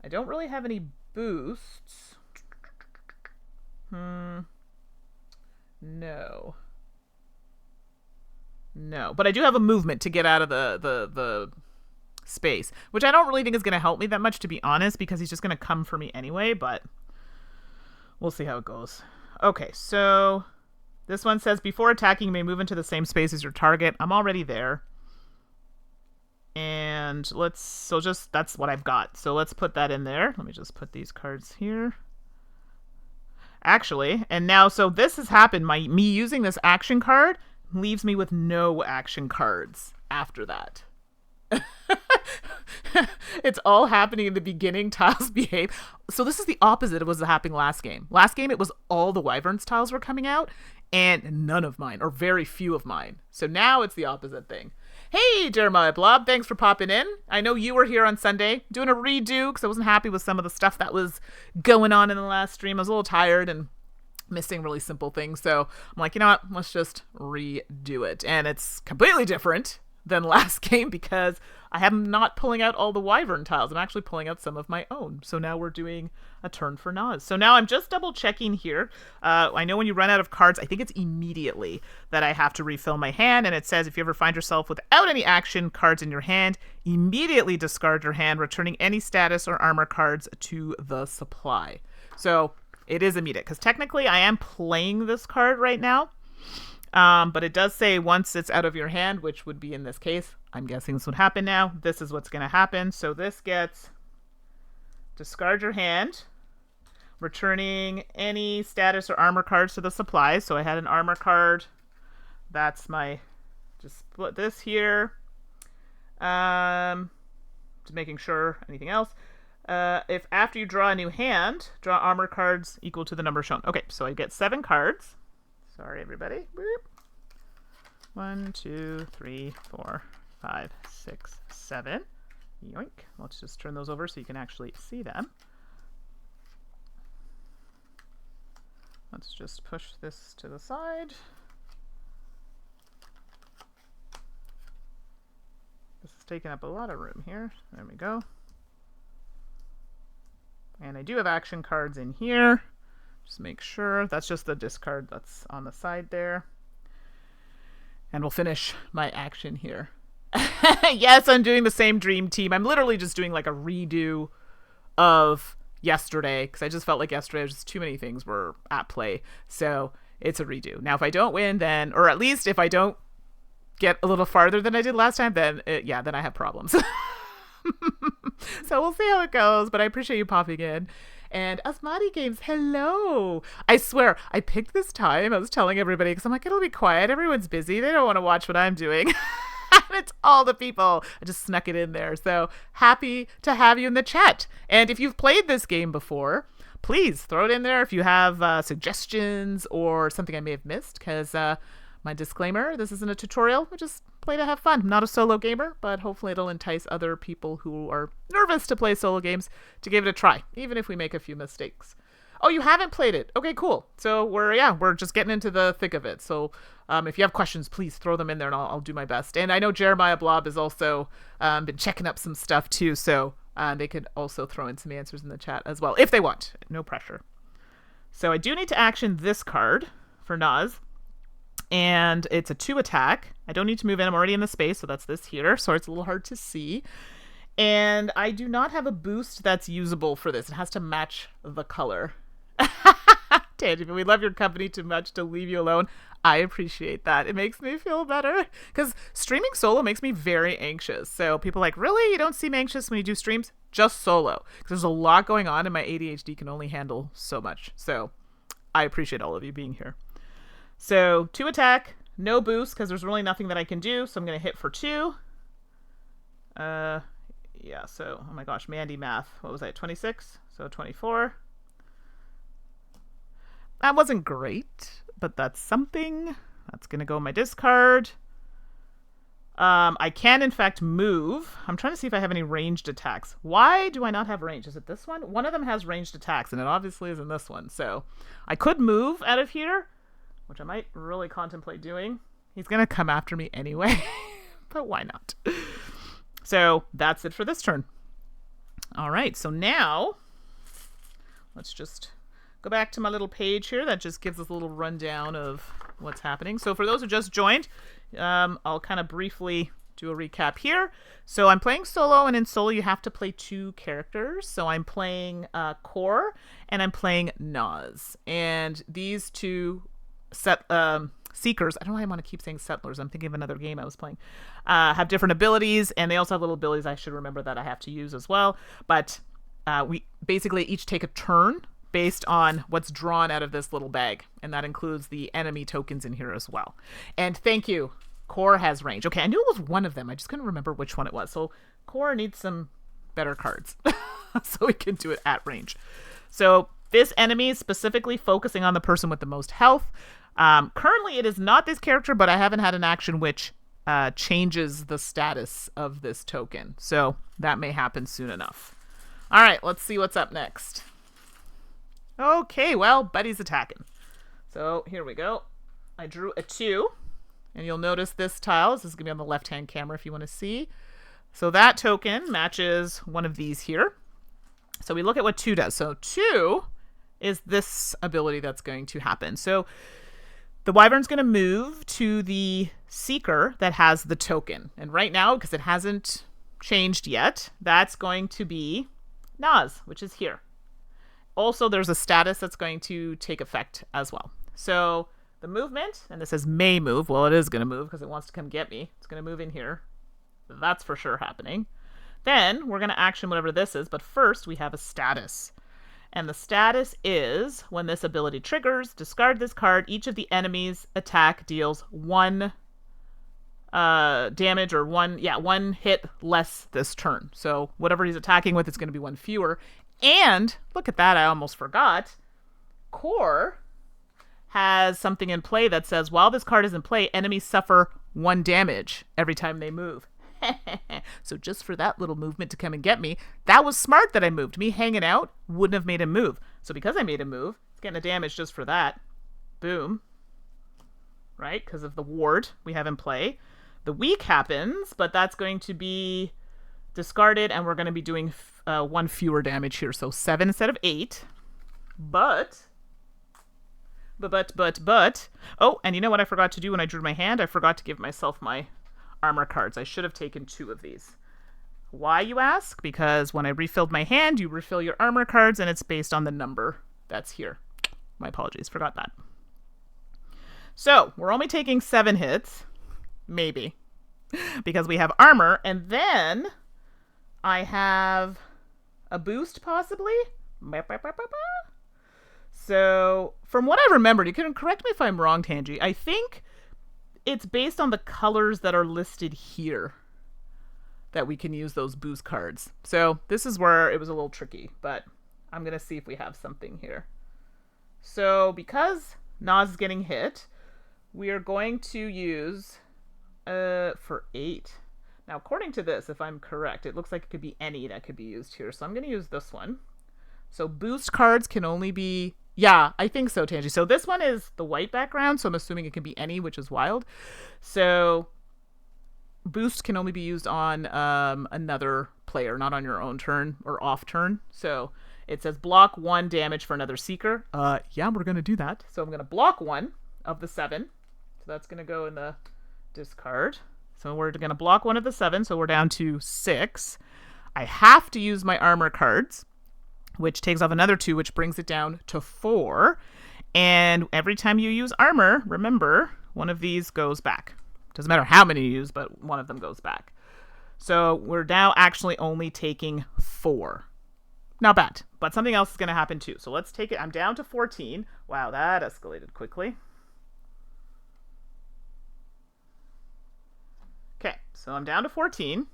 S1: I don't really have any boosts. No. No, but I do have a movement to get out of the space, which I don't really think is going to help me that much, to be honest, because he's just going to come for me anyway, but we'll see how it goes. Okay, so this one says, before attacking, you may move into the same space as your target. I'm already there. And that's what I've got. So let's put that in there. Let me just put these cards here. Actually, and now, so this has happened. Me using this action card leaves me with no action cards after that. It's all happening in the beginning. Tiles behave. So this is the opposite of what was happening last game. Last game, it was all the Wyverns tiles were coming out, and none of mine, or very few of mine. So now it's the opposite thing. Hey, Jeremiah Blob, thanks for popping in. I know you were here on Sunday doing a redo because I wasn't happy with some of the stuff that was going on in the last stream. I was a little tired and missing really simple things. So I'm like, you know what? Let's just redo it. And it's completely different than last game because I am not pulling out all the Wyvern tiles. I'm actually pulling out some of my own. So now we're doing a turn for Nas. So now I'm just double checking here. I know when you run out of cards, I think it's immediately that I have to refill my hand. And it says if you ever find yourself without any action cards in your hand, immediately discard your hand, returning any status or armor cards to the supply. So it is immediate because technically I am playing this card right now. But it does say once it's out of your hand, which would be in this case. I'm guessing this would happen now. This is what's going to happen. So this gets discard your hand, returning any status or armor cards to the supply. So I had an armor card. That's my, just split this here. Just making sure anything else. If after you draw a new hand, draw armor cards equal to the number shown. Okay, so I get 7 cards. Sorry, everybody. Boop. 1, 2, 3, 4, 5, 6, 7. Yoink. Let's just turn those over so you can actually see them. Let's just push this to the side. This is taking up a lot of room here. There we go. And I do have action cards in here. Just make sure. That's just the discard that's on the side there. And we'll finish my action here. Yes, I'm doing the same dream team. I'm literally just doing like a redo of yesterday because I just felt like yesterday just too many things were at play. So it's a redo. Now, if I don't win, then, or at least if I don't get a little farther than I did last time, then then I have problems. So we'll see how it goes, but I appreciate you popping in. And Mandi Games, hello. I swear, I picked this time. I was telling everybody because I'm like, it'll be quiet. Everyone's busy. They don't want to watch what I'm doing. And it's all the people. I just snuck it in there. So happy to have you in the chat. And if you've played this game before, please throw it in there if you have suggestions or something I may have missed because my disclaimer, this isn't a tutorial. I just play to have fun. I'm not a solo gamer, but hopefully it'll entice other people who are nervous to play solo games to give it a try, even if we make a few mistakes. Oh, you haven't played it? Okay, cool. So we're just getting into the thick of it. So if you have questions, please throw them in there and I'll do my best. And I know Jeremiah Blob has also been checking up some stuff too, so they could also throw in some answers in the chat as well, if they want. No pressure. So I do need to action this card for Nas. And it's a 2 attack. I don't need to move in. I'm already in the space, so that's this here. So it's a little hard to see. And I do not have a boost that's usable for this. It has to match the color. Tangible, we love your company too much to leave you alone. I appreciate that. It makes me feel better. Because streaming solo makes me very anxious. So people are like, really? You don't seem anxious when you do streams? Just solo. Because there's a lot going on and my ADHD can only handle so much. So I appreciate all of you being here. So 2 attack, no boost because there's really nothing that I can do. So I'm going to hit for 2. Yeah, so, oh my gosh, Mandi math. What was that, 26? So 24. That wasn't great, but that's something. That's going to go in my discard. I can, in fact, move. I'm trying to see if I have any ranged attacks. Why do I not have range? Is it this one? One of them has ranged attacks, and it obviously isn't this one. So I could move out of here, which I might really contemplate doing. He's going to come after me anyway, but why not? So that's it for this turn. All right, so now let's just go back to my little page here that just gives us a little rundown of what's happening. So for those who just joined, I'll kind of briefly do a recap here. So I'm playing solo, and in solo you have to play 2 characters. So I'm playing Core and I'm playing Nas. And these 2 Seekers, I don't know why I want to keep saying Settlers, I'm thinking of another game I was playing, have different abilities, and they also have little abilities I should remember that I have to use as well. But we basically each take a turn based on what's drawn out of this little bag, and that includes the enemy tokens in here as well. And thank you. Core has range. Okay, I knew it was one of them. I just couldn't remember which one it was. So Core needs some better cards so we can do it at range. So this enemy is specifically focusing on the person with the most health. Currently, it is not this character, but I haven't had an action which changes the status of this token. So that may happen soon enough. All right, let's see what's up next. Okay, well, Buddy's attacking. So here we go. I drew a 2. And you'll notice this tile. This is going to be on the left-hand camera if you want to see. So that token matches one of these here. So we look at what 2 does. So 2 is this ability that's going to happen. So the Wyvern's going to move to the Seeker that has the token. And right now, because it hasn't changed yet, that's going to be Nas, which is here. Also, there's a status that's going to take effect as well. So the movement, and this says may move. Well, it is going to move because it wants to come get me. It's going to move in here. That's for sure happening. Then we're going to action whatever this is. But first, we have a status. And the status is, when this ability triggers, discard this card. Each of the enemy's attack deals 1 damage or 1 hit less this turn. So whatever he's attacking with, it's going to be 1 fewer. And look at that. I almost forgot. Core has something in play that says, while this card is in play, enemies suffer 1 damage every time they move. So just for that little movement to come and get me, that was smart that I moved. Me hanging out wouldn't have made him move. So because I made him move, it's getting a damage just for that. Boom. Right? Because of the ward we have in play. The weak happens, but that's going to be discarded, and we're going to be doing 1 fewer damage here. So 7 instead of 8. But... Oh, and you know what I forgot to do when I drew my hand? I forgot to give myself my armor cards. I should have taken 2 of these. Why, you ask? Because when I refilled my hand, you refill your armor cards, and it's based on the number that's here. My apologies, forgot that. So, we're only taking 7 hits. Maybe. Because we have armor, and then I have a boost, possibly? So, from what I remembered, you can correct me if I'm wrong, Tangi, I think it's based on the colors that are listed here that we can use those boost cards. So, this is where it was a little tricky, but I'm going to see if we have something here. So, because Nas is getting hit, we are going to use for 8. Now, according to this, if I'm correct, it looks like it could be any that could be used here. So, I'm going to use this one. So, boost cards can only be... Yeah, I think so, Tangi. So this one is the white background, so I'm assuming it can be any, which is wild. So boost can only be used on another player, not on your own turn or off turn. So it says block 1 damage for another Seeker. Yeah, we're going to do that. So I'm going to block 1 of the 7. So that's going to go in the discard. So we're going to block 1 of the 7, so we're down to 6. I have to use my armor cards, which takes off another 2, which brings it down to 4. And every time you use armor, remember, one of these goes back. Doesn't matter how many you use, but one of them goes back. So we're now actually only taking 4. Not bad, but something else is going to happen too. So let's take it. I'm down to 14. Wow, that escalated quickly. Okay, so I'm down to 14.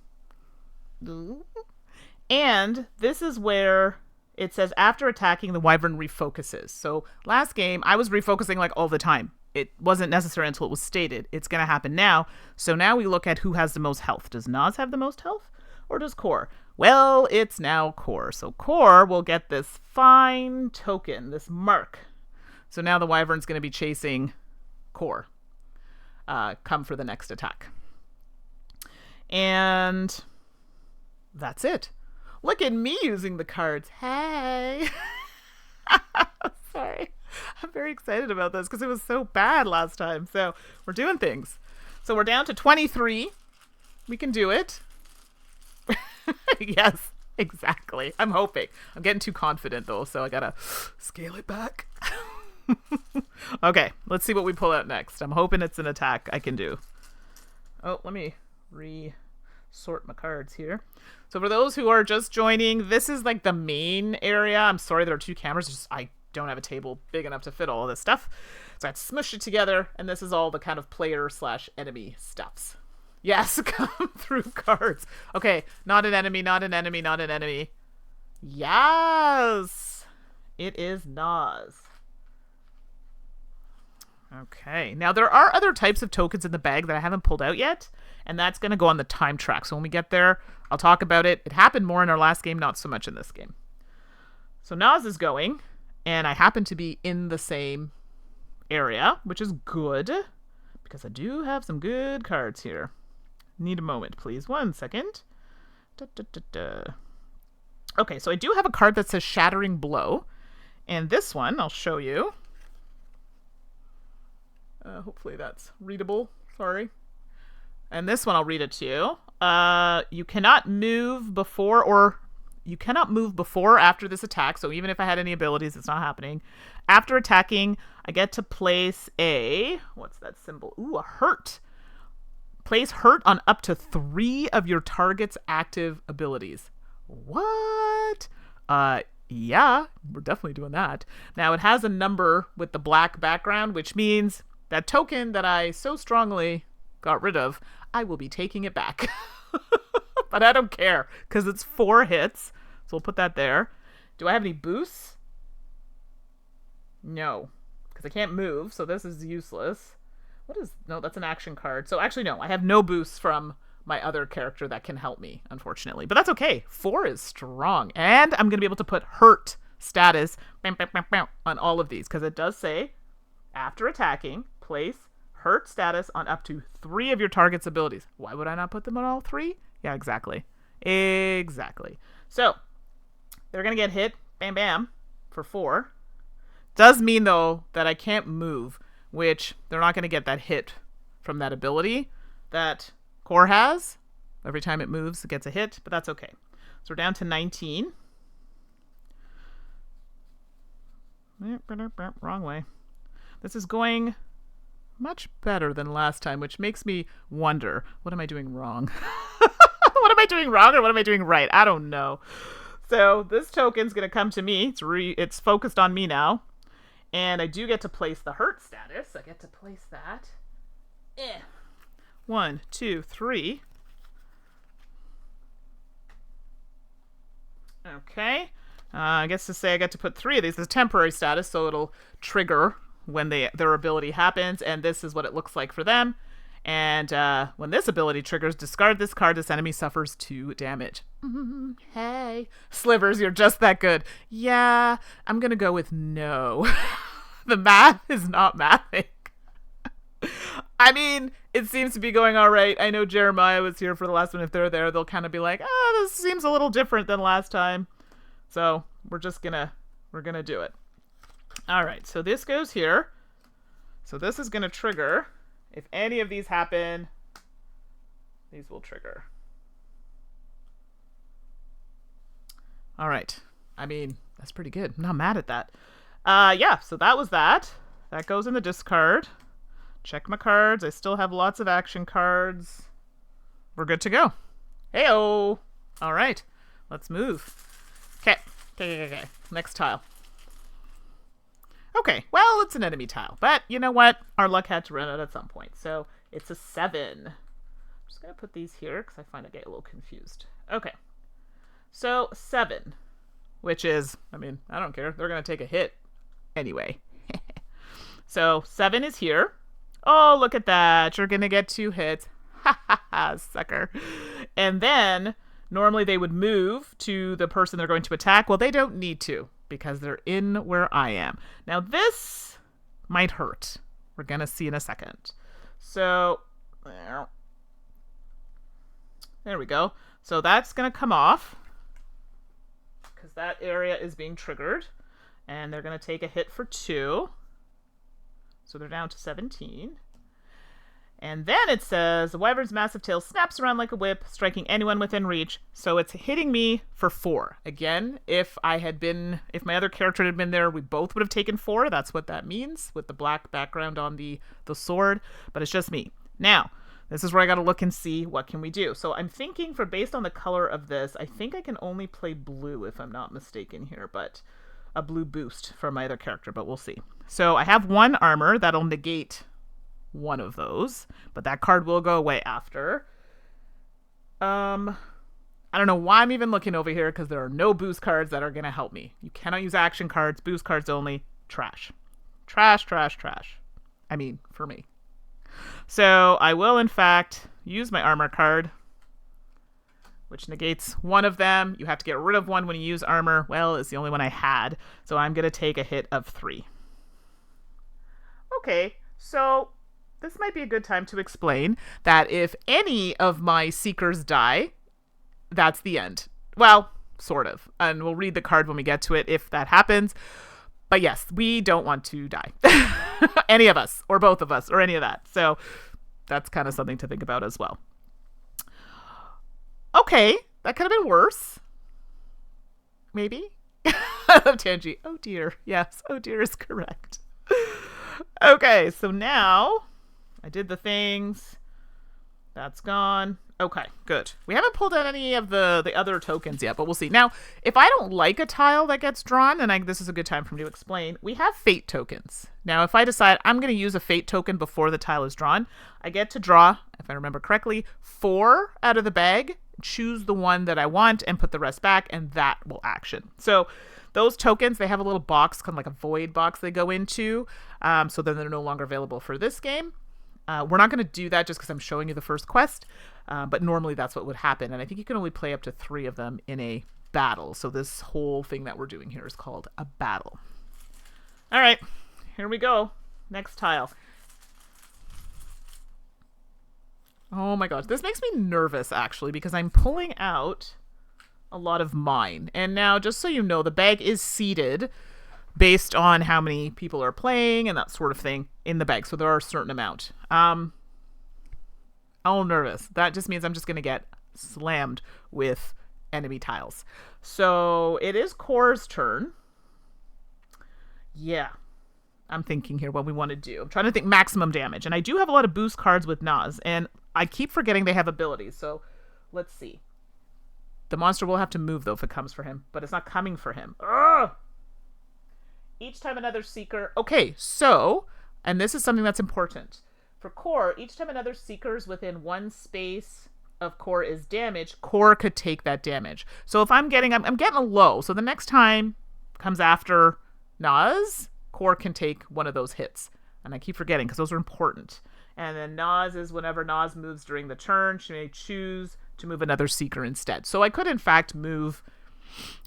S1: And this is where... it says after attacking, the Wyvern refocuses. So last game, I was refocusing like all the time. It wasn't necessary until it was stated. It's going to happen now. So now we look at who has the most health. Does Nas have the most health? Or does Core? Well, it's now Core. So Core will get this fine token, this mark. So now the Wyvern's going to be chasing Core. Come for the next attack. And that's it. Look at me using the cards. Hey. Sorry. I'm very excited about this because it was so bad last time. So we're doing things. So we're down to 23. We can do it. Yes, exactly. I'm hoping. I'm getting too confident though, so I gotta scale it back. Okay, let's see what we pull out next. I'm hoping it's an attack I can do. Oh, let me sort my cards here. So for those who are just joining, this is like the main area. I'm sorry there are 2 cameras. Just I don't have a table big enough to fit all of this stuff. So I had to smush it together, and this is all the kind of player/enemy stuffs. Yes, come through cards. Okay, not an enemy, not an enemy, not an enemy. Yes! It is Nas. Okay, now there are other types of tokens in the bag that I haven't pulled out yet, and that's going to go on the time track. So when we get there, I'll talk about it. It happened more in our last game, not so much in this game. So Nas is going, and I happen to be in the same area, which is good, because I do have some good cards here. Need a moment, please. 1 second. Okay, so I do have a card that says Shattering Blow, and this one I'll show you. Hopefully that's readable. Sorry. And this one I'll read it to you. You cannot move before or after this attack. So even if I had any abilities, it's not happening. After attacking, I get to place a... What's that symbol? Ooh, a hurt. Place hurt on up to 3 of your target's active abilities. What? Yeah, we're definitely doing that. Now, it has a number with the black background, which means that token that I so strongly got rid of, I will be taking it back. But I don't care, because it's 4 hits. So we'll put that there. Do I have any boosts? No, because I can't move, so this is useless. No, that's an action card. So actually, no, I have no boosts from my other character that can help me, unfortunately. But that's okay. 4 is strong. And I'm going to be able to put hurt status on all of these, because it does say, after attacking, place hurt status on up to 3 of your target's abilities. Why would I not put them on all 3? Yeah, exactly. Exactly. So, they're going to get hit, bam, bam, for 4. Does mean, though, that I can't move, which they're not going to get that hit from that ability that Core has. Every time it moves, it gets a hit, but that's okay. So we're down to 19. Wrong way. This is going much better than last time, which makes me wonder, what am I doing wrong? What am I doing wrong or what am I doing right? I don't know. So this token's going to come to me. It's focused on me now. And I do get to place the hurt status. I get to place that. 1, 2, 3. Okay. I guess to say I get to put 3 of these. It's a temporary status, so it'll trigger when their ability happens, and this is what it looks like for them. And when this ability triggers, discard this card. This enemy suffers 2 damage. Hey. Slivers, you're just that good. Yeah, I'm going to go with no. The math is not mathing. I mean, it seems to be going all right. I know Jeremiah was here for the last one. If they're there, they'll kind of be like, this seems a little different than last time. So we're going to do it. All right, so this goes here. So this is going to trigger. If any of these happen, these will trigger. All right. I mean, that's pretty good. I'm not mad at that. Yeah, so that was that. That goes in the discard. Check my cards. I still have lots of action cards. We're good to go. Heyo! All right, let's move. Okay. Next tile. Okay, well, it's an enemy tile. But you know what? Our luck had to run out at some point. So it's a 7. I'm just going to put these here because I find I get a little confused. Okay. So 7, which is, I mean, I don't care. They're going to take a hit anyway. So 7 is here. Oh, look at that. You're going to get 2 hits. Ha ha ha, sucker. And then normally they would move to the person they're going to attack. Well, they don't need to because they're in where I am. Now this might hurt. We're going to see in a second. So there we go. So that's going to come off because that area is being triggered. And they're going to take a hit for 2. So they're down to 17. And then it says, the wyvern's massive tail snaps around like a whip, striking anyone within reach. So it's hitting me for 4. Again, if my other character had been there, we both would have taken 4. That's what that means with the black background on the sword. But it's just me. Now, this is where I got to look and see what can we do. So I'm thinking based on the color of this, I think I can only play blue if I'm not mistaken here. But a blue boost for my other character, but we'll see. So I have 1 armor that'll negate one of those, but that card will go away after. I don't know why I'm even looking over here because there are no boost cards that are going to help me. You cannot use action cards, boost cards only. Trash. Trash, trash, trash. I mean, for me. So I will, in fact, use my armor card, which negates one of them. You have to get rid of one when you use armor. Well, it's the only one I had. So I'm going to take a hit of 3. Okay, so this might be a good time to explain that if any of my Seekers die, that's the end. Well, sort of. And we'll read the card when we get to it if that happens. But yes, we don't want to die. Any of us, or both of us, or any of that. So that's kind of something to think about as well. Okay, that could have been worse. Maybe? Tangi. Oh dear. Yes, oh dear is correct. Okay, so now I did the things. That's gone. Okay, good. We haven't pulled out any of the other tokens yet, but we'll see. Now, if I don't like a tile that gets drawn, and this is a good time for me to explain, we have fate tokens. Now, if I decide I'm going to use a fate token before the tile is drawn, I get to draw, if I remember correctly, 4 out of the bag, choose the one that I want, and put the rest back, and that will action. So those tokens, they have a little box, kind of like a void box they go into, so then they're no longer available for this game. We're not going to do that just because I'm showing you the first quest, but normally that's what would happen. And I think you can only play up to 3 of them in a battle. So this whole thing that we're doing here is called a battle. All right, here we go. Next tile. Oh my gosh, this makes me nervous actually because I'm pulling out a lot of mine. And now, just so you know, the bag is seeded based on how many people are playing and that sort of thing in the bag. So there are a certain amount. I'm all nervous. That just means I'm just going to get slammed with enemy tiles. So it is Core's turn. Yeah. I'm thinking here what we want to do. I'm trying to think maximum damage. And I do have a lot of boost cards with Nas. And I keep forgetting they have abilities. So let's see. The monster will have to move, though, if it comes for him. But it's not coming for him. Ugh! Each time another Seeker... Okay, so... And this is something that's important. For Core, each time another Seeker is within 1 space of Core is damaged, Core could take that damage. So if I'm getting... I'm getting a low. So the next time comes after Nas, Core can take one of those hits. And I keep forgetting because those are important. And then Nas is whenever Nas moves during the turn, she may choose to move another Seeker instead. So I could, in fact, move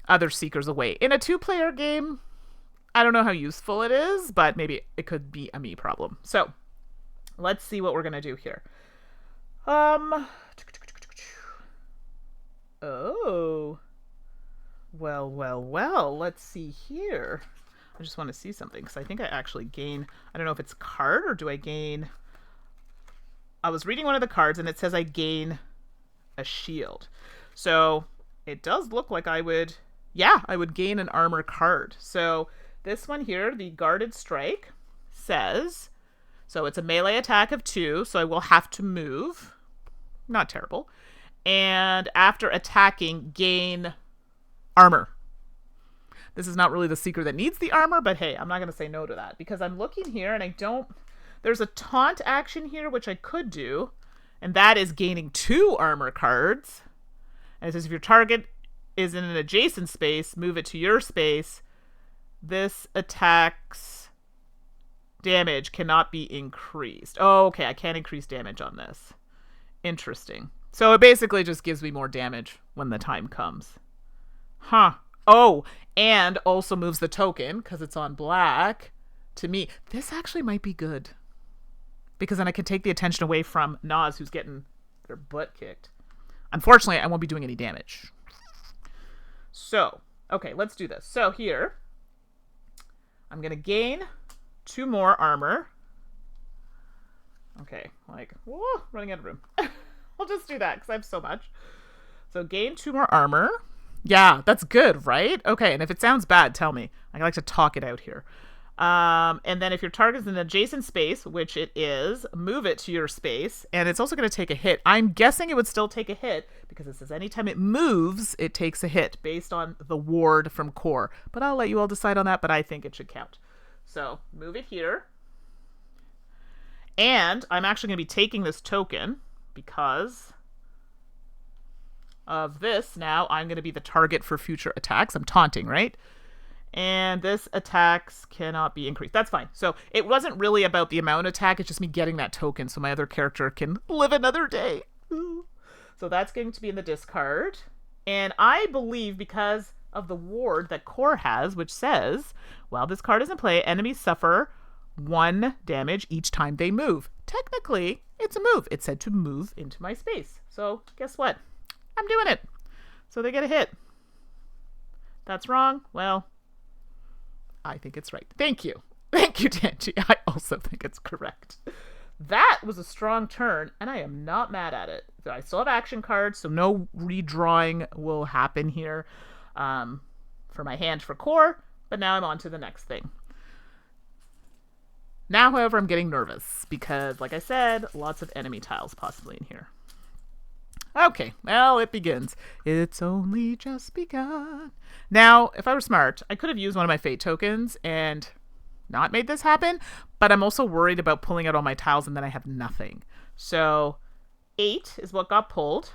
S1: other Seekers away. In a 2-player game... I don't know how useful it is, but maybe it could be a me problem. So let's see what we're going to do here. Oh. Well. Let's see here. I just want to see something because I think I actually gain... I don't know if it's a card or do I gain... I was reading one of the cards and it says I gain a shield. So it does look like I would... Yeah, I would gain an armor card. So... This one here, the Guarded Strike, says, so it's a melee attack of 2, so I will have to move. Not terrible. And after attacking, gain armor. This is not really the Seeker that needs the armor, but hey, I'm not going to say no to that. Because I'm looking here and I don't... There's a taunt action here, which I could do. And that is gaining 2 armor cards. And it says if your target is in an adjacent space, move it to your space. This attack's damage cannot be increased. Oh, okay. I can't increase damage on this. Interesting. So it basically just gives me more damage when the time comes. Huh. Oh, and also moves the token because it's on black to me. This actually might be good. Because then I can take the attention away from Nas, who's getting their butt kicked. Unfortunately, I won't be doing any damage. So, okay, let's do this. So here... I'm going to gain 2 more armor. Okay, whoa, running out of room. I'll just do that because I have so much. So gain 2 more armor. Yeah, that's good, right? Okay, and if it sounds bad, tell me. I like to talk it out here. And then if your target is in an adjacent space, which it is, move it to your space. And it's also going to take a hit. I'm guessing it would still take a hit because it says anytime it moves, it takes a hit based on the ward from Core. But I'll let you all decide on that, but I think it should count. So move it here. And I'm actually going to be taking this token because of this. Now I'm going to be the target for future attacks. I'm taunting, right? And this attacks cannot be increased. That's fine. So it wasn't really about the amount of attack. It's just me getting that token so my other character can live another day. Ooh. So that's going to be in the discard. And I believe because of the ward that Core has, which says, while this card is in play, enemies suffer 1 damage each time they move. Technically, it's a move. It said to move into my space. So guess what? I'm doing it. So they get a hit. That's wrong. Well, I think it's right. Thank you. Thank you, Tanji. I also think it's correct. That was a strong turn, and I am not mad at it. I still have action cards, so no redrawing will happen here for my hand for Core, but now I'm on to the next thing. Now, however, I'm getting nervous because, like I said, lots of enemy tiles possibly in here. Okay, well, it begins. It's only just begun. Now, if I were smart, I could have used one of my fate tokens and not made this happen, but I'm also worried about pulling out all my tiles and then I have nothing. So 8 is what got pulled,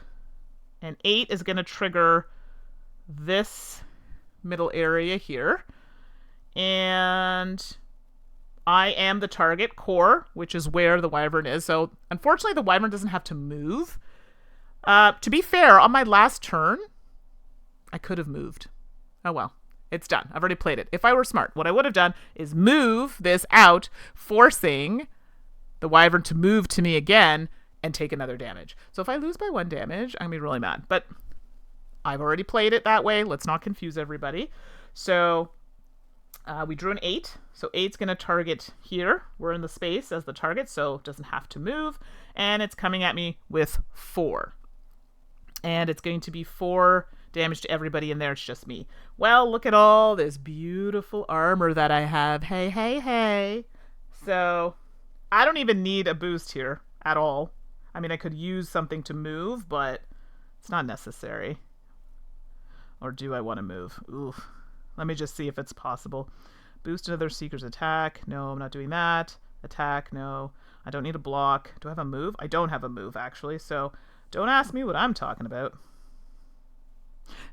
S1: and 8 is going to trigger this middle area here. And I am the target, Core, which is where the Wyvern is. So unfortunately, the Wyvern doesn't have to move. To be fair, on my last turn, I could have moved. Oh well, it's done. I've already played it. If I were smart, what I would have done is move this out, forcing the Wyvern to move to me again and take another damage. So if I lose by 1 damage, I'm going to be really mad. But I've already played it that way. Let's not confuse everybody. So we drew an 8. So 8's going to target here. We're in the space as the target, so it doesn't have to move. And it's coming at me with 4. And it's going to be 4 damage to everybody in there. It's just me. Well, look at all this beautiful armor that I have. Hey, hey, hey. So I don't even need a boost here at all. I mean, I could use something to move, but it's not necessary. Or do I want to move? Oof. Let me just see if it's possible. Boost another Seeker's attack. No, I'm not doing that. Attack, no. I don't need a block. Do I have a move? I don't have a move, actually, so don't ask me what I'm talking about.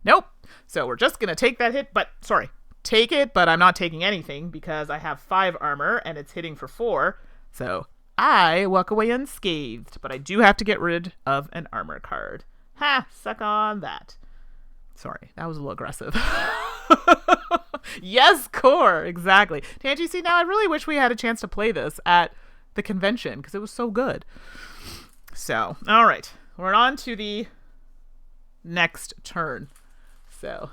S1: Nope. So we're just going to take that hit, but, sorry, take it, but I'm not taking anything because I have 5 armor and it's hitting for 4. So I walk away unscathed, but I do have to get rid of an armor card. Ha! Suck on that. Sorry, that was a little aggressive. Yes, Core, exactly. Tanji, see, now I really wish we had a chance to play this at the convention because it was so good. So, all right, we're on to the next turn. So,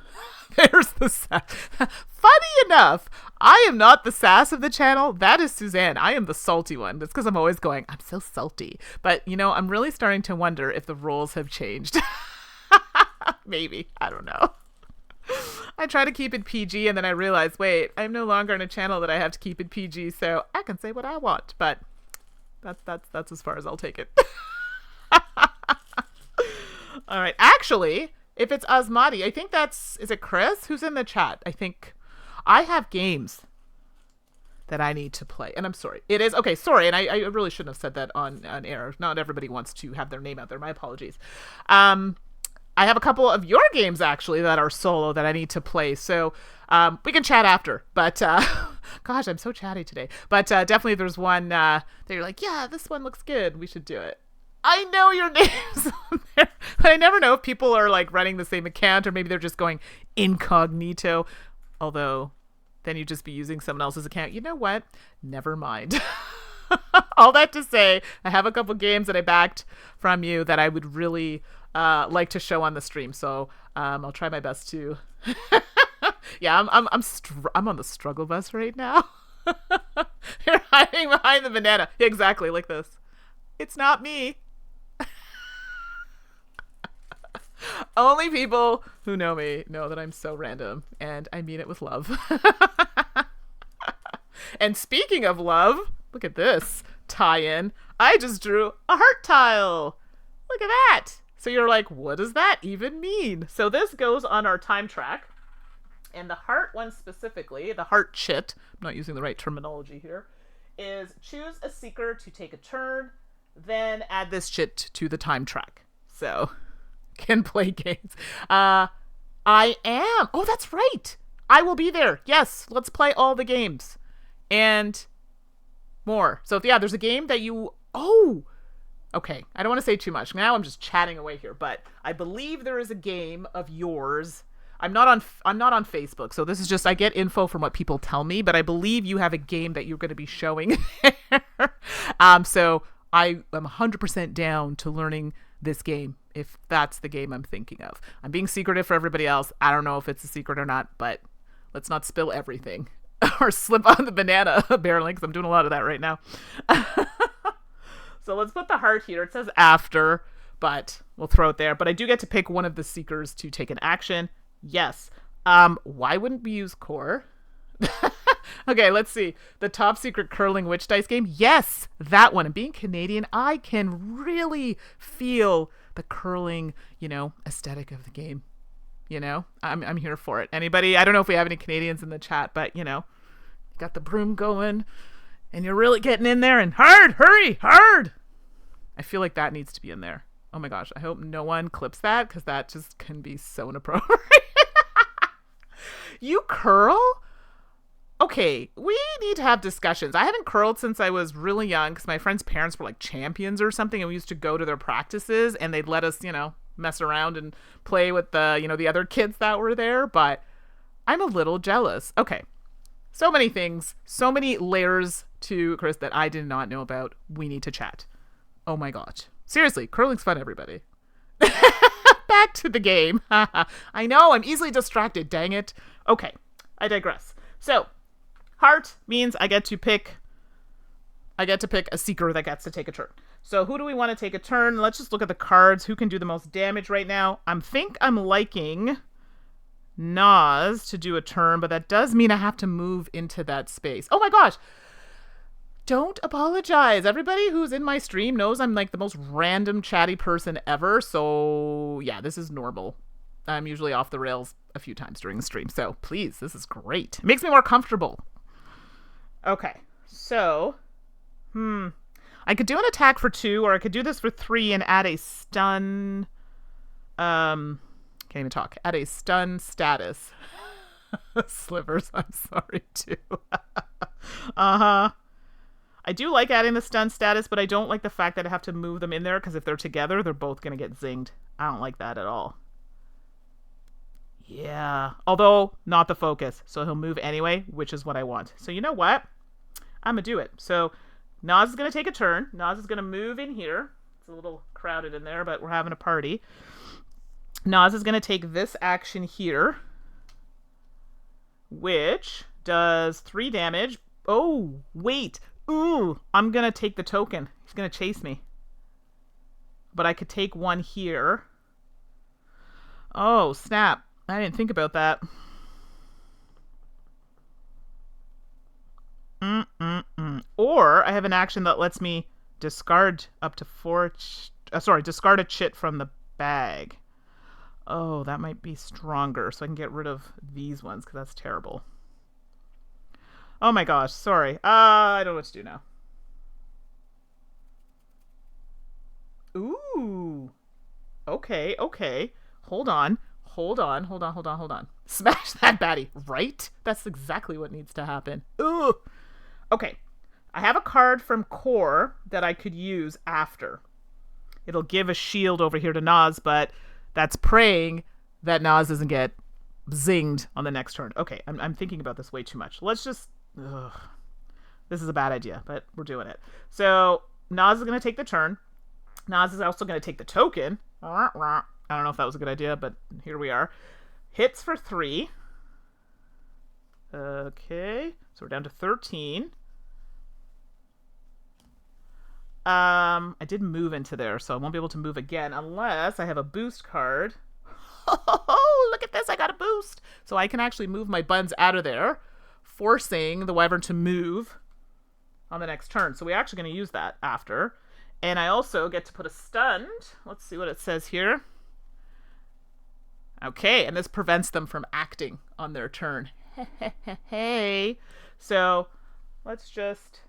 S1: there's the sass. Funny enough, I am not the sass of the channel. That is Suzanne. I am the salty one. That's because I'm always going, I'm so salty. But, you know, I'm really starting to wonder if the roles have changed. Maybe. I don't know. I try to keep it PG and then I realize, wait, I'm no longer in a channel that I have to keep it PG, so I can say what I want. But that's as far as I'll take it. All right. Actually, if it's Asmati, I think is it Chris who's in the chat? I think I have games that I need to play. And I'm sorry. It is. Okay, sorry. And I really shouldn't have said that on air. Not everybody wants to have their name out there. My apologies. I have a couple of your games, actually, that are solo that I need to play. So we can chat after. But, gosh, I'm so chatty today. But definitely there's one that you're like, yeah, this one looks good. We should do it. I know your names on there. But I never know if people are, like, running the same account or maybe they're just going incognito. Although, then you'd just be using someone else's account. You know what? Never mind. All that to say, I have a couple games that I backed from you that I would really like to show on the stream, so I'll try my best to. Yeah, I'm on the struggle bus right now. You're hiding behind the banana, exactly like this. It's not me. Only people who know me know that I'm so random, and I mean it with love. And speaking of love, look at this tie-in. I just drew a heart tile. Look at that. So you're like, what does that even mean? So this goes on our time track. And the heart one specifically, the heart chit, I'm not using the right terminology here, is choose a seeker to take a turn, then add this shit to the time track. So, can play games. I am. Oh, that's right. I will be there. Yes, let's play all the games. And more. So, yeah, there's a game that you... Oh! Okay, I don't want to say too much. Now I'm just chatting away here, but I believe there is a game of yours. I'm not on Facebook, so this is just I get info from what people tell me, but I believe you have a game that you're going to be showing there. So I am 100% down to learning this game if that's the game I'm thinking of. I'm being secretive for everybody else. I don't know if it's a secret or not, but let's not spill everything or slip on the banana apparently, because I'm doing a lot of that right now. So let's put the heart here. It says after, but we'll throw it there. But I do get to pick one of the seekers to take an action. Yes. Why wouldn't we use core? Okay, let's see. The top secret curling witch dice game. Yes, that one. And being Canadian, I can really feel the curling, aesthetic of the game. I'm here for it. Anybody? I don't know if we have any Canadians in the chat, but got the broom going. And you're really getting in there and hard, hurry, hard. I feel like that needs to be in there. Oh my gosh, I hope no one clips that because that just can be so inappropriate. You curl? Okay, we need to have discussions. I haven't curled since I was really young because my friends' parents were like champions or something, and we used to go to their practices and they'd let us, mess around and play with the other kids that were there, but I'm a little jealous. Okay. So many things, so many layers to Chris that I did not know about. We need to chat. Oh my gosh. Seriously, curling's fun, everybody. Back to the game. I know, I'm easily distracted, dang it. Okay, I digress. So, heart means I get to pick a seeker that gets to take a turn. So who do we want to take a turn? Let's just look at the cards. Who can do the most damage right now? I'm liking Nas to do a turn, but that does mean I have to move into that space. Oh my gosh. Don't apologize. Everybody who's in my stream knows I'm like the most random chatty person ever. So yeah, this is normal. I'm usually off the rails a few times during the stream. So please, this is great. It makes me more comfortable. Okay. So, I could do an attack for 2, or I could do this for 3 and add a stun. Can't even talk. Add a stun status. Slivers, I'm sorry too. Uh-huh. I do like adding the stun status, but I don't like the fact that I have to move them in there because if they're together, they're both going to get zinged. I don't like that at all. Yeah. Although, not the focus. So he'll move anyway, which is what I want. So you know what? I'm going to do it. So Nas is going to take a turn. Nas is going to move in here. It's a little crowded in there, but we're having a party. Nas is going to take this action here, which does 3 damage. Oh, wait. Ooh, I'm going to take the token. He's going to chase me. But I could take 1 here. Oh, snap. I didn't think about that. Or I have an action that lets me discard up to 4... discard a chit from the bag. Oh, that might be stronger, so I can get rid of these ones, because that's terrible. Oh my gosh, sorry. I don't know what to do now. Ooh. Okay. Hold on. Smash that baddie, right? That's exactly what needs to happen. Ooh. Okay. I have a card from Core that I could use after. It'll give a shield over here to Nas, but that's praying that Nas doesn't get zinged on the next turn. Okay, I'm thinking about this way too much. Let's just... This is a bad idea, but we're doing it. So, Nas is going to take the turn. Nas is also going to take the token. I don't know if that was a good idea, but here we are. Hits for 3. Okay, so we're down to 13. I did move into there, so I won't be able to move again unless I have a boost card. Oh, look at this, I got a boost! So I can actually move my buns out of there, forcing the wyvern to move on the next turn. So we're actually going to use that after. And I also get to put a stunned. Let's see what it says here. Okay, and this prevents them from acting on their turn. Hey. So let's just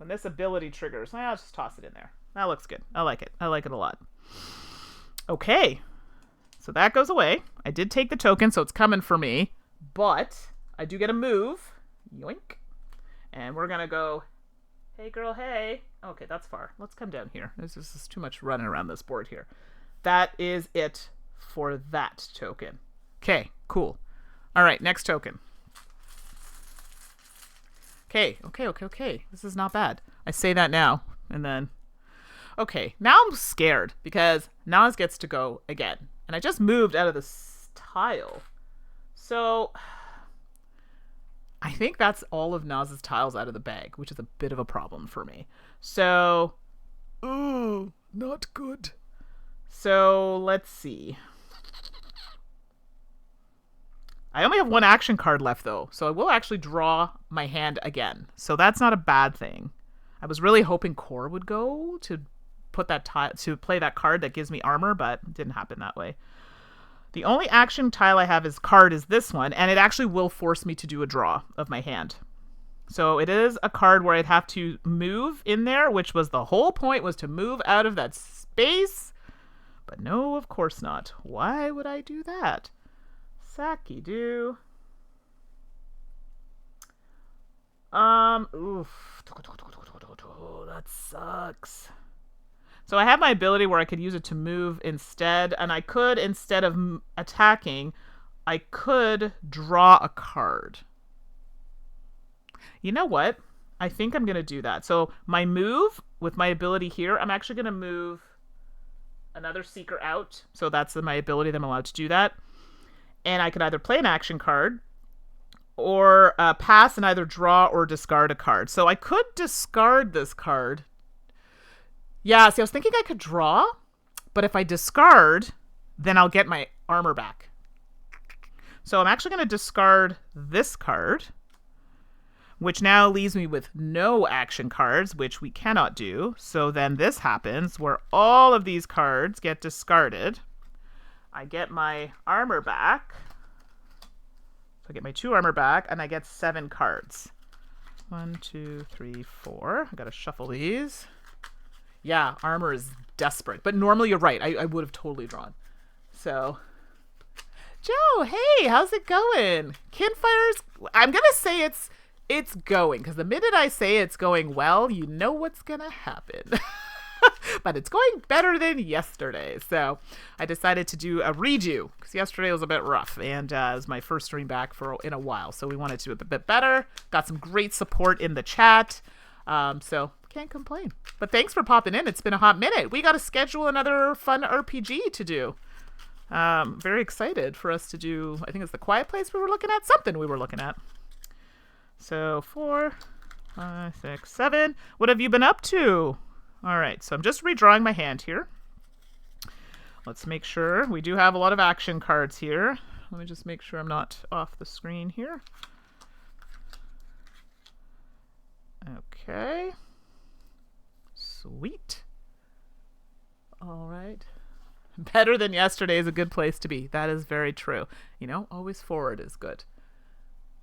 S1: when this ability triggers, I'll just toss it in there. That looks good. I like it. I like it a lot. Okay. So that goes away. I did take the token, so it's coming for me. But I do get a move. Yoink. And we're going to go, hey, girl, hey. Okay, that's far. Let's come down here. This is too much running around this board here. That is it for that token. Okay, cool. All right, next token. Okay. This is not bad. I say that now, and then... Okay, now I'm scared, because Naz gets to go again. And I just moved out of this tile. So... I think that's all of Naz's tiles out of the bag, which is a bit of a problem for me. So... Ooh, not good. So, let's see. I only have one action card left, though, so I will actually draw my hand again. So that's not a bad thing. I was really hoping Core would go to put that to play that card that gives me armor, but it didn't happen that way. The only action tile I have is this one, and it actually will force me to do a draw of my hand. So it is a card where I'd have to move in there, which was the whole point, was to move out of that space. But no, of course not. Why would I do that? Saki-do. Oof. That sucks. So I have my ability where I could use it to move instead, and I could, instead of attacking, I could draw a card. You know what? I think I'm going to do that. So my move, with my ability here, I'm actually going to move another Seeker out. So that's my ability that I'm allowed to do that. And I could either play an action card or pass and either draw or discard a card. So I could discard this card. Yeah, see, I was thinking I could draw, but if I discard, then I'll get my armor back. So I'm actually going to discard this card, which now leaves me with no action cards, which we cannot do. So then this happens where all of these cards get discarded. I get my armor back. So I get my 2 armor back, and I get 7 cards. 1, 2, 3, 4. I gotta shuffle these. Yeah, armor is desperate. But normally you're right. I would have totally drawn. So, Joe, hey, how's it going? Kinfire's... I'm gonna say it's going, because the minute I say it's going well, you know what's gonna happen. But it's going better than yesterday. So I decided to do a redo, because yesterday was a bit rough, and it was my first stream back in a while. So we wanted to do it a bit better. Got some great support in the chat. So can't complain. But thanks for popping in. It's been a hot minute. We got to schedule another fun RPG to do. Very excited for us to do, I think it's the Quiet Place we were looking at. Something we were looking at. So 4, 5, 6, 7. What have you been up to? All right, so I'm just redrawing my hand here. Let's make sure. We do have a lot of action cards here. Let me just make sure I'm not off the screen here. Okay. Sweet. All right. Better than yesterday is a good place to be. That is very true. You know, always forward is good.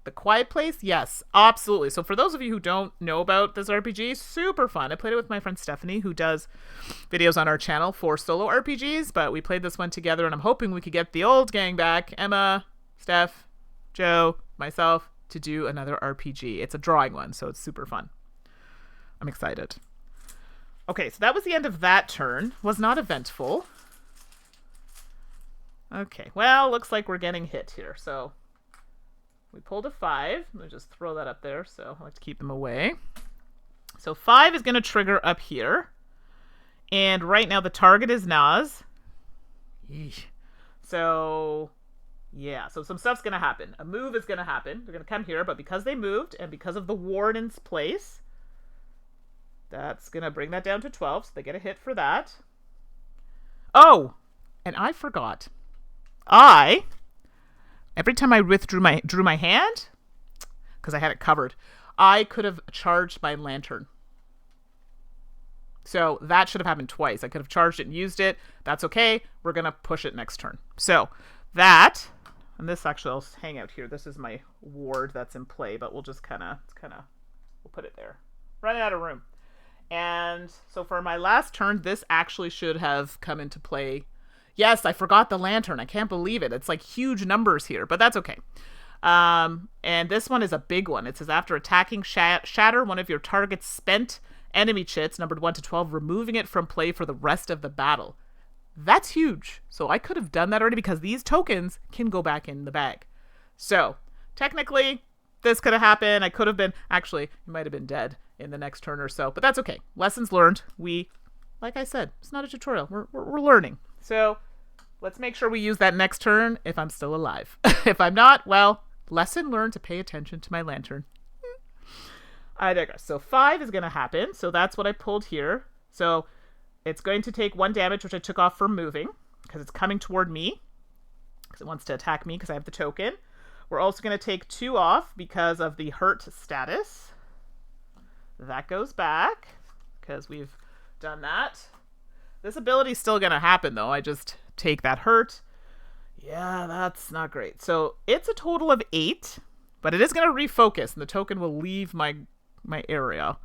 S1: The Quiet Place? Yes, absolutely. So for those of you who don't know about this RPG, super fun. I played it with my friend Stephanie, who does videos on our channel for solo RPGs, but we played this one together, and I'm hoping we could get the old gang back, Emma, Steph, Joe, myself, to do another RPG. It's a drawing one, so it's super fun. I'm excited. Okay, so that was the end of that turn. Was not eventful. Okay, well, looks like we're getting hit here, so... We pulled a 5. Let me just throw that up there, so I like to keep them away. So 5 is going to trigger up here. And right now the target is Naz. Yeesh. So, yeah. So some stuff's going to happen. A move is going to happen. They're going to come here, but because they moved, and because of the warden's place, that's going to bring that down to 12. So they get a hit for that. Oh! And I forgot. Every time I drew my hand, because I had it covered, I could have charged my lantern. So that should have happened twice. I could have charged it and used it. That's okay. We're going to push it next turn. So that, and this actually, I'll hang out here. This is my ward that's in play, but we'll just we'll put it there. Running out of room. And so for my last turn, this actually should have come into play. Yes, I forgot the lantern. I can't believe it. It's like huge numbers here, but that's okay. And this one is a big one. It says after attacking shatter one of your target's spent enemy chits, numbered 1 to 12, removing it from play for the rest of the battle. That's huge. So I could have done that already because these tokens can go back in the bag. So technically, this could have happened. I could have been, actually, you might have been dead in the next turn or so, but that's okay. Lessons learned. Like I said, it's not a tutorial. We're learning. So let's make sure we use that next turn if I'm still alive. If I'm not, well, lesson learned to pay attention to my lantern. I digress. So 5 is going to happen. So that's what I pulled here. So it's going to take 1 damage, which I took off for moving because it's coming toward me because it wants to attack me because I have the token. We're also going to take 2 off because of the hurt status. That goes back because we've done that. This ability is still going to happen, though. I just take that hurt. Yeah, that's not great. So it's a total of 8, but it is going to refocus, and the token will leave my area.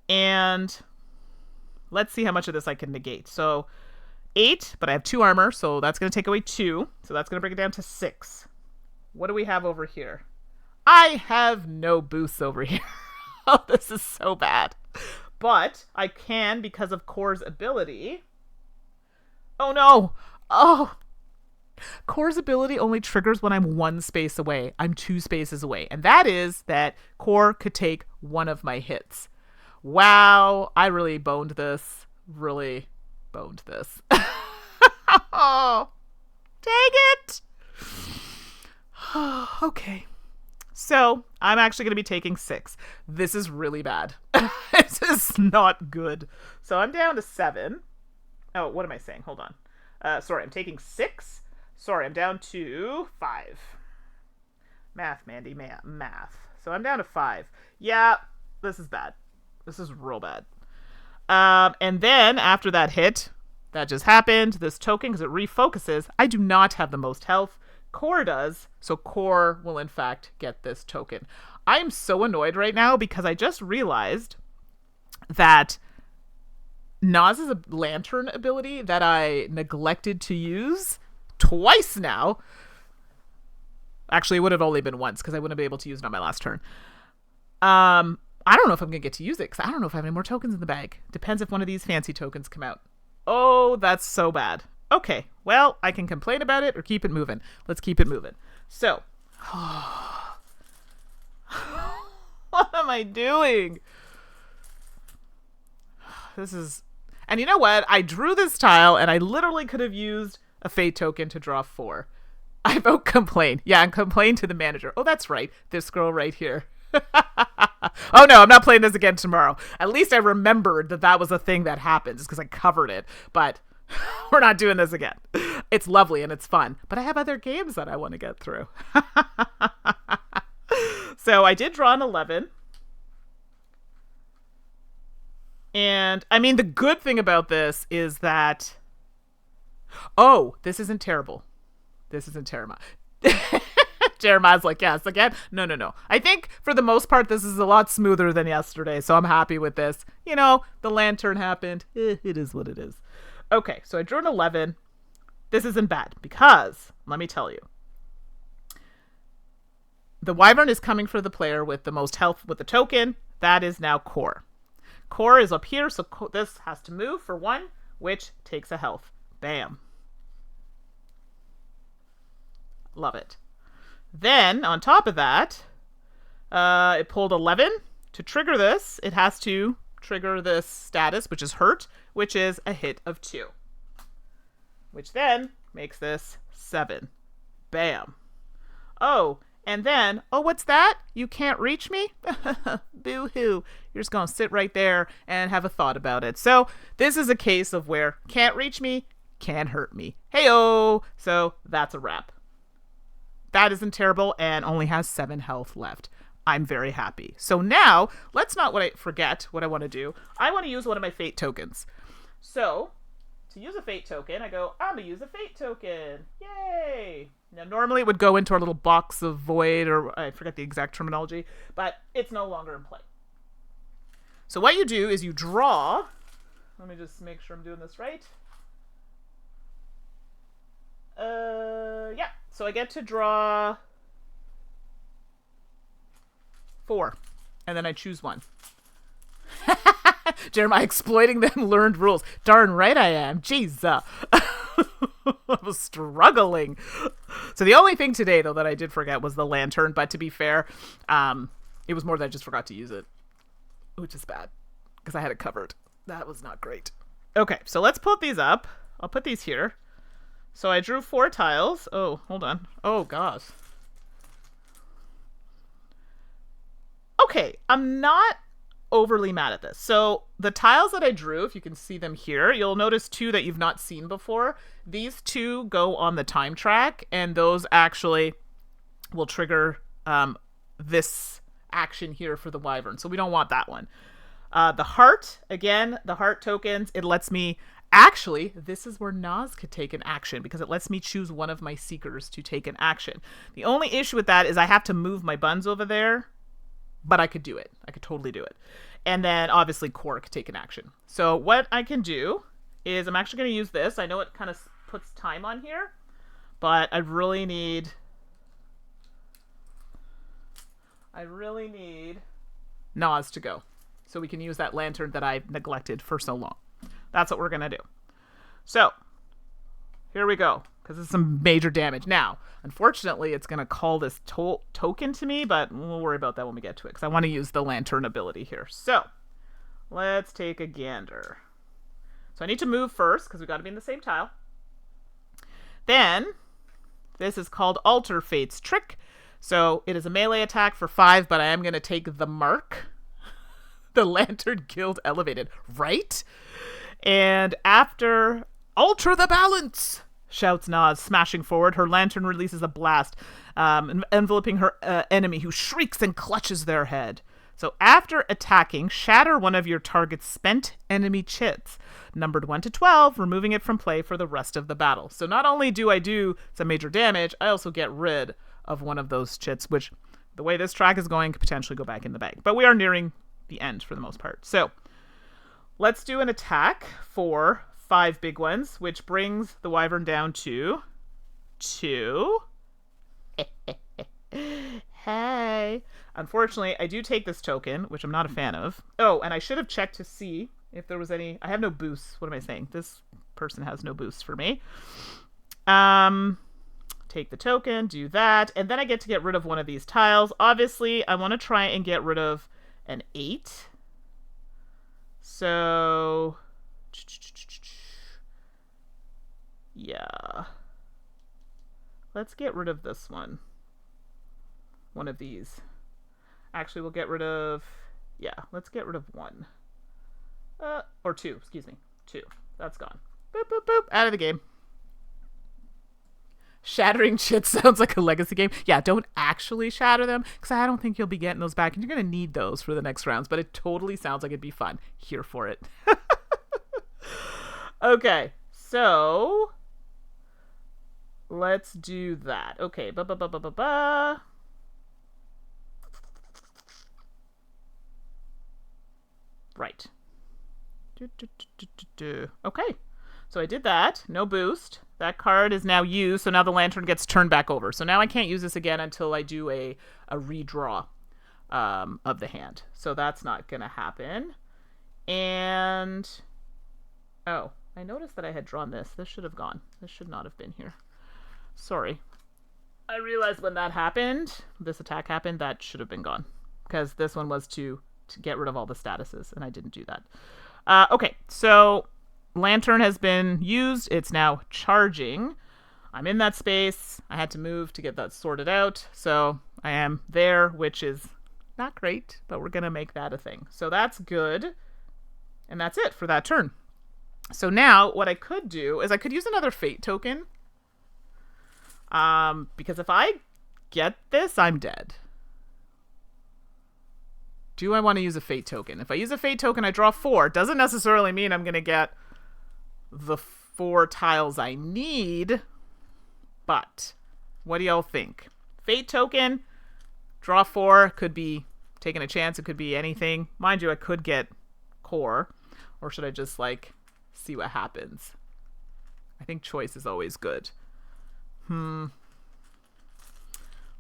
S1: And let's see how much of this I can negate. So 8, but I have 2 armor, so that's going to take away 2. So that's going to bring it down to 6. What do we have over here? I have no boosts over here. Oh, this is so bad. But I can, because of Core's ability. Oh no! Oh! Core's ability only triggers when I'm 1 space away. I'm 2 spaces away. And that is that Core could take 1 of my hits. Wow, I really boned this. Really boned this. Oh, dang it! Okay. So, I'm actually going to be taking 6. This is really bad. This is not good. So, I'm down to 7. Oh, what am I saying? Hold on. Sorry, I'm taking 6. Sorry, I'm down to 5. Math, Mandy, math. So, I'm down to 5. Yeah, this is bad. This is real bad. And then, after that hit, that just happened, this token, because it refocuses, I do not have the most health. Core does, so Core will in fact get this token. I am so annoyed right now because I just realized that Naz's lantern ability that I neglected to use twice now. Actually, it would have only been once because I wouldn't be able to use it on my last turn. I don't know if I'm going to get to use it because I don't know if I have any more tokens in the bag. Depends if one of these fancy tokens come out. Oh, that's so bad. Okay, well, I can complain about it or keep it moving. Let's keep it moving. So, what am I doing? This is... And you know what? I drew this tile and I literally could have used a fate token to draw 4. I vote complain. Yeah, and complain to the manager. Oh, that's right. This girl right here. Oh no, I'm not playing this again tomorrow. At least I remembered that that was a thing that happened just because I covered it. But we're not doing this again. It's lovely and it's fun. But I have other games that I want to get through. So I did draw an 11. And I mean, the good thing about this is that... Oh, this isn't terrible. This isn't terrible. Jeremiah's like, yes, again. No. I think for the most part, this is a lot smoother than yesterday. So I'm happy with this. You know, the lantern happened. It is what it is. Okay, so I drew an 11. This isn't bad because, let me tell you, the Wyvern is coming for the player with the most health with the token. That is now Core. Core is up here, so this has to move for 1, which takes a health. Bam. Love it. Then, on top of that, it pulled 11. To trigger this, it has to trigger this status, which is hurt, which is a hit of 2. Which then makes this 7. Bam. Oh, and then, oh, what's that? You can't reach me? Boo-hoo. You're just going to sit right there and have a thought about it. So this is a case of where can't reach me, can hurt me. Hey-oh. So that's a wrap. That isn't terrible and only has 7 health left. I'm very happy. So now, let's not forget what I want to do. I want to use one of my fate tokens. So, to use a fate token, I go, I'm going to use a fate token. Yay! Now, normally it would go into our little box of void, or I forget the exact terminology, but it's no longer in play. So what you do is you draw. Let me just make sure I'm doing this right. Yeah. So I get to draw 4. And then I choose 1. Jeremiah exploiting them learned rules. Darn right I am. Jeez. I was struggling. So the only thing today, though, that I did forget was the lantern. But to be fair, it was more that I just forgot to use it, which is bad because I had it covered. That was not great. Okay, so let's put these up. I'll put these here. So I drew 4 tiles. Oh, hold on. Oh, gosh. Okay, I'm not overly mad at this. So the tiles that I drew, if you can see them here, you'll notice 2 that you've not seen before. These 2 go on the time track, and those actually will trigger this action here for the wyvern. So we don't want that one. The heart, again, the heart tokens, it lets me... Actually, this is where Nas could take an action because it lets me choose one of my seekers to take an action. The only issue with that is I have to move my buns over there, but I could do it. I could totally do it. And then obviously Core could take an action. So what I can do is I'm actually going to use this. I know it kind of puts time on here, but I really need Nas to go so we can use that lantern that I've neglected for so long. That's what we're going to do. So, here we go, because it's some major damage. Now, unfortunately, it's going to call this token to me, but we'll worry about that when we get to it, because I want to use the lantern ability here. So, let's take a gander. So I need to move first, because we've got to be in the same tile. Then, this is called Alter Fate's Trick. So, it is a melee attack for 5, but I am going to take the mark. The Lantern Guild elevated, right? And after alter the balance, shouts Nas, smashing forward. Her lantern releases a blast, enveloping her enemy, who shrieks and clutches their head. So after attacking, shatter one of your target's spent enemy chits, numbered 1 to 12, removing it from play for the rest of the battle. So not only do I do some major damage, I also get rid of one of those chits, which, the way this track is going, could potentially go back in the bag. But we are nearing the end for the most part. So let's do an attack for 5 big ones, which brings the wyvern down to 2. Hey. Unfortunately, I do take this token, which I'm not a fan of. Oh, and I should have checked to see if there was any... I have no boosts. What am I saying? This person has no boosts for me. Take the token, do that, and then I get to get rid of one of these tiles. Obviously, I want to try and get rid of an 8. So, yeah. Let's get rid of this one. One of these. Actually, we'll get rid of... Yeah, let's get rid of 1. Or 2, excuse me. 2. That's gone. Boop, boop, boop. Out of the game. Shattering shit sounds like a legacy game. Yeah, don't actually shatter them, because I don't think you'll be getting those back, and you're going to need those for the next rounds, but it totally sounds like it'd be fun. Here for it. Okay, so let's do that. Okay, Right. Okay, so I did that. No boost. That card is now used, so now the lantern gets turned back over. So now I can't use this again until I do a redraw of the hand. So that's not going to happen. And, oh, I noticed that I had drawn this. This should have gone. This should not have been here. Sorry. I realized when that happened, this attack happened, that should have been gone. Because this one was to get rid of all the statuses, and I didn't do that. Okay, so... Lantern has been used. It's now charging. I'm in that space. I had to move to get that sorted out. So I am there, which is not great, but we're going to make that a thing. So that's good. And that's it for that turn. So now what I could do is I could use another fate token. Because if I get this, I'm dead. Do I want to use a fate token? If I use a fate token, I draw 4. Doesn't necessarily mean I'm going to get the 4 tiles I need, but what do y'all think? Fate token, draw 4, could be taking a chance. It could be anything. Mind you, I could get core. Or should I just, like, see what happens? I think choice is always good.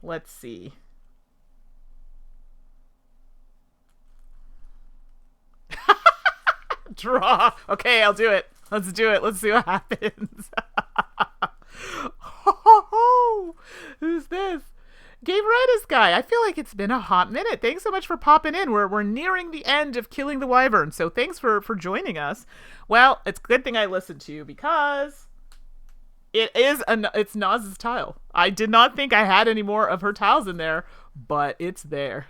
S1: Let's see. Draw. Okay, I'll do it. Let's do it. Let's see what happens. Who's this? Gameritis guy. I feel like it's been a hot minute. Thanks so much for popping in. We're nearing the end of Killing the Wyvern, so thanks for joining us. Well, it's a good thing I listened to you because it's Naz's tile. I did not think I had any more of her tiles in there, but it's there.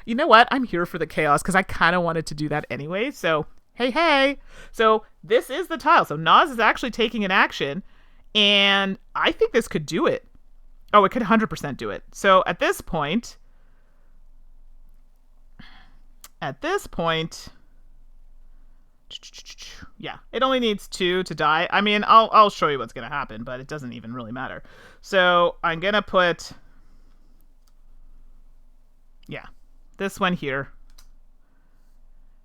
S1: You know what? I'm here for the chaos because I kind of wanted to do that anyway. So, hey. So this is the tile. So Naz is actually taking an action, and I think this could do it. Oh, it could 100% do it. So at this point, yeah, it only needs 2 to die. I mean, I'll show you what's going to happen, but it doesn't even really matter. So I'm going to put, yeah, this one here.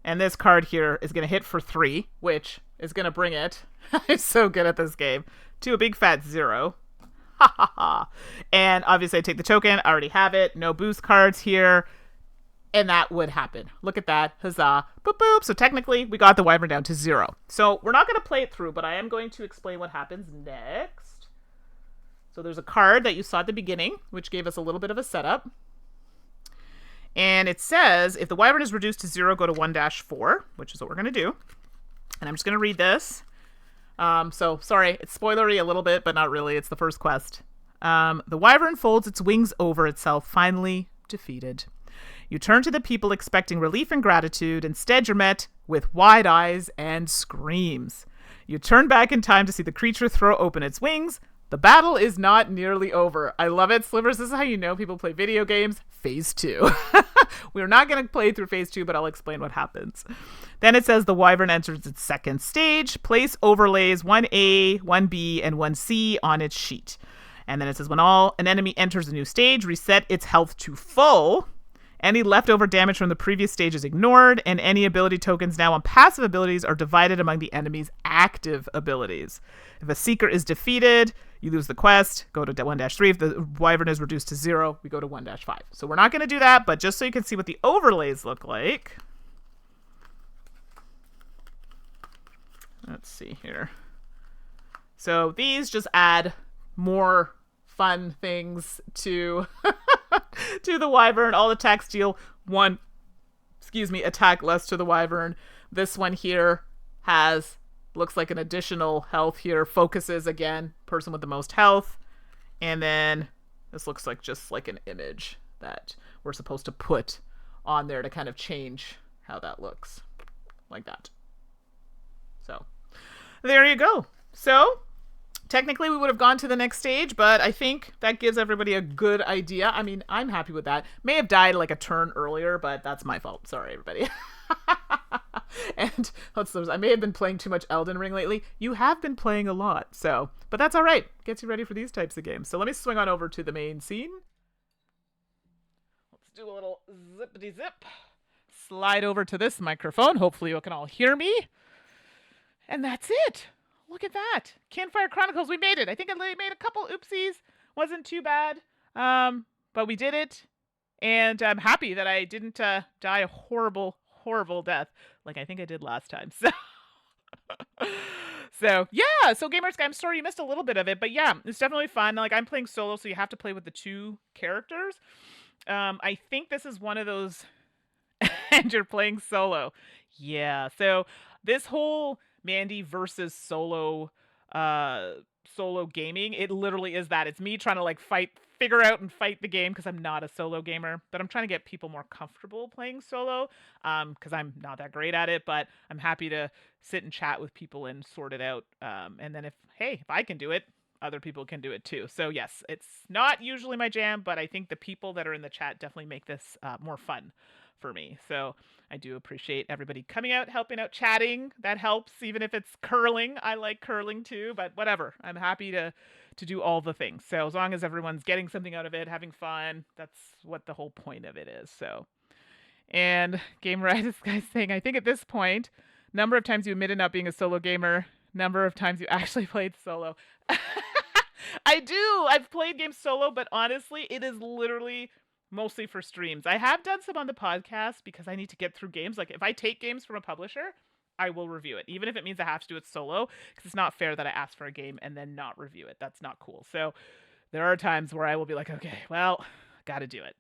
S1: And this card here is going to hit for 3, which is going to bring it, I'm so good at this game, to a big fat 0. Ha ha ha. And obviously I take the token. I already have it. No boost cards here. And that would happen. Look at that. Huzzah. Boop boop. So technically we got the Wyvern down to 0. So we're not going to play it through, but I am going to explain what happens next. So there's a card that you saw at the beginning, which gave us a little bit of a setup. And it says, if the Wyvern is reduced to 0, go to 1-4, which is what we're going to do. And I'm just going to read this. So sorry, it's spoilery a little bit, but not really. It's the first quest. The Wyvern folds its wings over itself, finally defeated. You turn to the people expecting relief and gratitude. Instead, you're met with wide eyes and screams. You turn back in time to see the creature throw open its wings. The battle is not nearly over. I love it, Slivers. This is how you know people play video games. Phase 2. We're not going to play through phase 2, but I'll explain what happens. Then it says the Wyvern enters its second stage. Place overlays 1A, 1B, and 1C on its sheet. And then it says when an enemy enters a new stage, reset its health to full. Any leftover damage from the previous stage is ignored, and any ability tokens now on passive abilities are divided among the enemy's active abilities. If a Seeker is defeated, you lose the quest, go to 1-3. If the Wyvern is reduced to 0, we go to 1-5. So we're not going to do that, but just so you can see what the overlays look like. Let's see here. So these just add more fun things to to the Wyvern. All attacks deal 1 attack less to the Wyvern. This one here looks like an additional health here. Focuses again, person with the most health. And then this looks like just like an image that we're supposed to put on there to kind of change how that looks. Like that. So there you go. So technically we would have gone to the next stage, but I think that gives everybody a good idea. I mean, I'm happy with that. May have died like a turn earlier, but that's my fault. Sorry, everybody. And I may have been playing too much Elden Ring lately. You have been playing a lot, but that's all right. Gets you ready for these types of games. So let me swing on over to the main scene. Let's do a little zippity zip. Slide over to this microphone. Hopefully you can all hear me. And that's it. Look at that. Kinfire Chronicles, we made it. I think I made a couple oopsies. Wasn't too bad. But we did it. And I'm happy that I didn't die a horrible death like I think I did last time. So yeah. So Gamers Guy, I'm sorry you missed a little bit of it. But yeah, it's definitely fun. Like, I'm playing solo, so you have to play with the 2 characters. I think this is one of those... and you're playing solo. Yeah. So this whole Mandi versus solo gaming, it literally is that. It's me trying to like figure out and fight the game because I'm not a solo gamer, but I'm trying to get people more comfortable playing solo because I'm not that great at it, but I'm happy to sit and chat with people and sort it out. And then if I can do it, other people can do it too. So yes, it's not usually my jam, but I think the people that are in the chat definitely make this more fun for me. So I do appreciate everybody coming out, helping out, chatting. That helps, even if it's curling. I like curling too, but whatever. I'm happy to do all the things. So as long as everyone's getting something out of it, having fun, that's what the whole point of it is. So, and Game Right, this guy's saying, I think at this point, number of times you admitted not being a solo gamer, number of times you actually played solo. I do. I've played games solo, but honestly, it is literally mostly for streams. I have done some on the podcast because I need to get through games. Like if I take games from a publisher, I will review it, even if it means I have to do it solo, because it's not fair that I ask for a game and then not review it. That's not cool. So there are times where I will be like, okay, well, got to do it.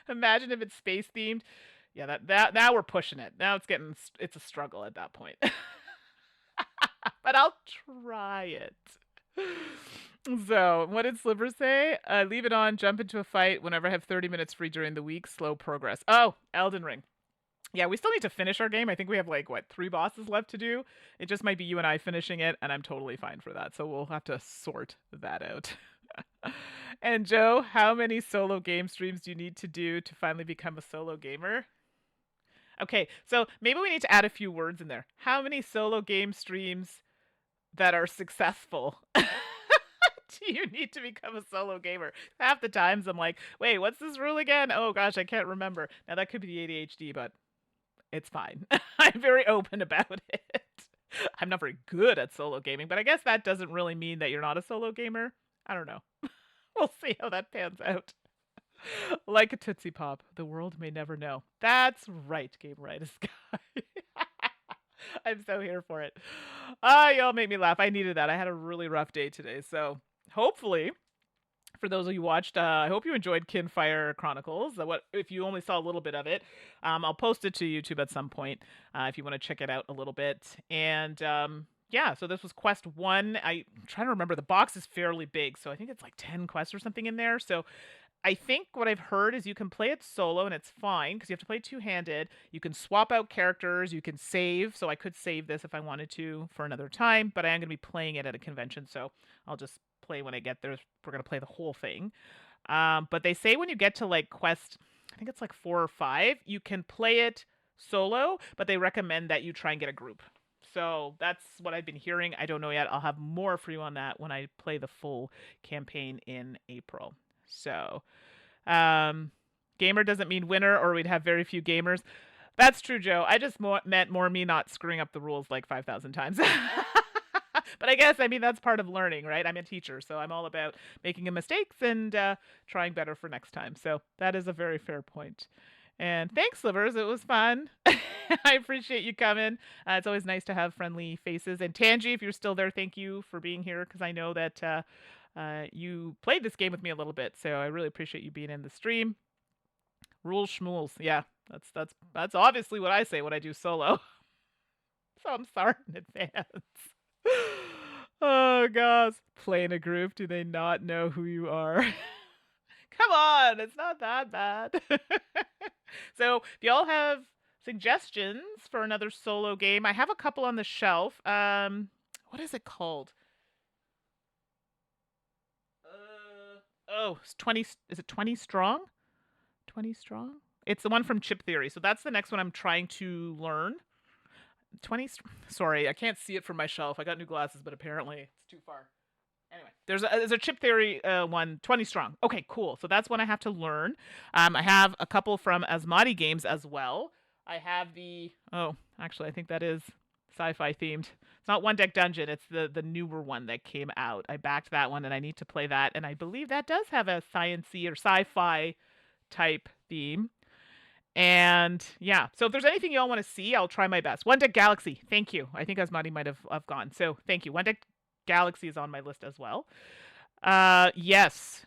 S1: Imagine if it's space themed. Yeah, that now we're pushing it. Now it's a struggle at that point. But I'll try it. So, what did Sliver say? Leave it on, jump into a fight whenever I have 30 minutes free during the week. Slow progress. Oh, Elden Ring. Yeah, we still need to finish our game. I think we have 3 bosses left to do. It just might be you and I finishing it, and I'm totally fine for that. So we'll have to sort that out. And Joe, how many solo game streams do you need to do to finally become a solo gamer? Okay, so maybe we need to add a few words in there. How many solo game streams that are successful do you need to become a solo gamer? Half the times I'm like, wait, what's this rule again? Oh gosh, I can't remember. Now that could be the ADHD, but it's fine. I'm very open about it. I'm not very good at solo gaming, but I guess that doesn't really mean that you're not a solo gamer. I don't know. We'll see how that pans out. Like a Tootsie Pop, the world may never know. That's right, Game Rightus Guy. I'm so here for it. Y'all make me laugh. I needed that. I had a really rough day today. So hopefully, for those of you who watched, I hope you enjoyed Kinfire Chronicles. What if you only saw a little bit of it? I'll post it to YouTube at some point if you want to check it out a little bit. And yeah, so this was quest 1. I'm trying to remember. The box is fairly big, so I think it's 10 quests or something in there. So I think what I've heard is you can play it solo and it's fine because you have to play two-handed. You can swap out characters. You can save. So I could save this if I wanted to for another time, but I am going to be playing it at a convention. So I'll just play when I get there. We're going to play the whole thing. But they say when you get to quest, I think it's 4 or 5, you can play it solo, but they recommend that you try and get a group. So that's what I've been hearing. I don't know yet. I'll have more for you on that when I play the full campaign in April. So, gamer doesn't mean winner, or we'd have very few gamers. That's true, Joe. I just meant more me not screwing up the rules 5,000 times. But I guess, that's part of learning, right? I'm a teacher, so I'm all about making mistakes and trying better for next time. So that is a very fair point. And thanks, Slivers. It was fun. I appreciate you coming. It's always nice to have friendly faces. And Tangi, if you're still there, thank you for being here, because I know that you played this game with me a little bit, so I really appreciate you being in the stream. Rules schmools. Yeah, that's obviously what I say when I do solo. So I'm sorry in advance. Oh gosh. Play in a group. Do they not know who you are? Come on, it's not that bad. So if y'all have suggestions for another solo game, I have a couple on the shelf. What is it called? Oh, it's 20. Is it 20 Strong? 20 Strong? It's the one from Chip Theory. So that's the next one I'm trying to learn. 20. Sorry, I can't see it from my shelf. I got new glasses, but apparently it's too far. Anyway, there's a Chip Theory one, 20 Strong. Okay, cool. So that's one I have to learn. I have a couple from Mandi games as well. I have actually, I think that is sci-fi themed. It's not One Deck Dungeon. It's the newer one that came out. I backed that one, and I need to play that. And I believe that does have a science-y or sci-fi type theme. And yeah, so if there's anything y'all want to see, I'll try my best. One Deck Galaxy. Thank you. I think Asmati might have gone. So thank you. One Deck Galaxy is on my list as well. Yes.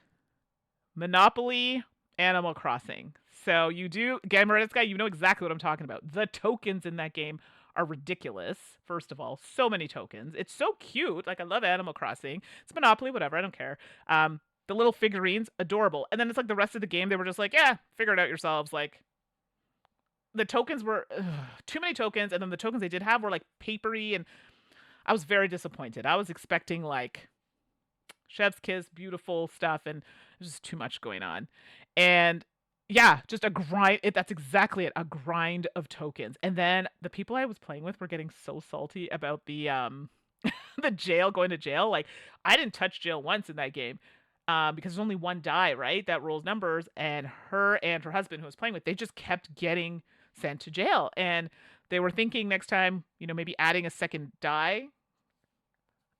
S1: Monopoly, Animal Crossing. So you do, Gamer Guy, you know exactly what I'm talking about. The tokens in that game are ridiculous. First of all, so many tokens. It's so cute. I love Animal Crossing. It's Monopoly, whatever. I don't care. The little figurines, adorable. And then it's the rest of the game, they were just yeah, figure it out yourselves. The tokens were too many tokens, and then the tokens they did have were papery, and I was very disappointed. I was expecting like chef's kiss, beautiful stuff, and there's just too much going on. And yeah, just a grind. That's exactly it. A grind of tokens. And then the people I was playing with were getting so salty about the the jail, going to jail. Like I didn't touch jail once in that game. Because there's only one die, right? That rolls numbers, and her husband who was playing with, they just kept getting sent to jail. And they were thinking next time, maybe adding a second die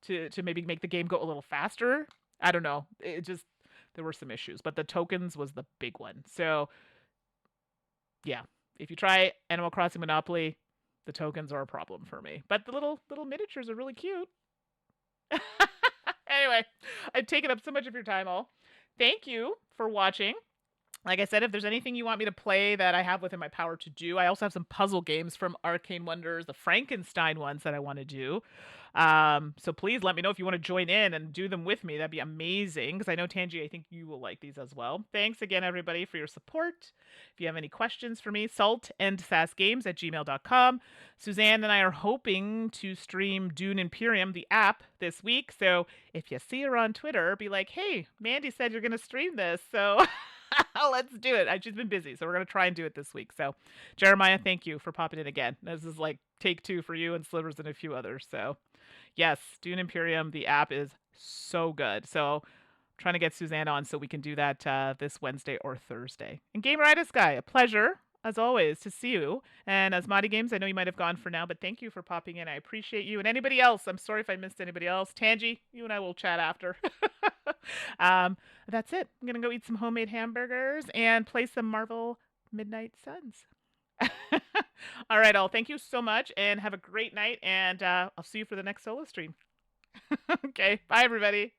S1: to maybe make the game go a little faster. I don't know. It just there were some issues, but the tokens was the big one. So yeah, if you try Animal Crossing Monopoly, the tokens are a problem for me. But the little miniatures are really cute. Anyway, I've taken up so much of your time, all. Thank you for watching. Like I said, if there's anything you want me to play that I have within my power to do, I also have some puzzle games from Arcane Wonders, the Frankenstein ones that I want to do. So please let me know if you want to join in and do them with me. That'd be amazing, because I know, Tangi, I think you will like these as well. Thanks again, everybody, for your support. If you have any questions for me, saltandsassgames@gmail.com. Suzanne and I are hoping to stream Dune Imperium, the app, this week. So if you see her on Twitter, be like, hey, Mandi said you're going to stream this. So let's do it. She's been busy, so we're going to try and do it this week. So Jeremiah, thank you for popping in again. This is like take 2 for you and Slivers and a few others. So yes, Dune Imperium, the app is so good. So I'm trying to get Suzanne on so we can do that this Wednesday or Thursday. And Gameritis Guy, a pleasure, as always, to see you. And as Madi Games, I know you might have gone for now, but thank you for popping in. I appreciate you. And anybody else, I'm sorry if I missed anybody else. Tangi, you and I will chat after. That's it. I'm going to go eat some homemade hamburgers and play some Marvel Midnight Suns. All right, all. Thank you so much, and have a great night, and I'll see you for the next solo stream. Okay, bye, everybody.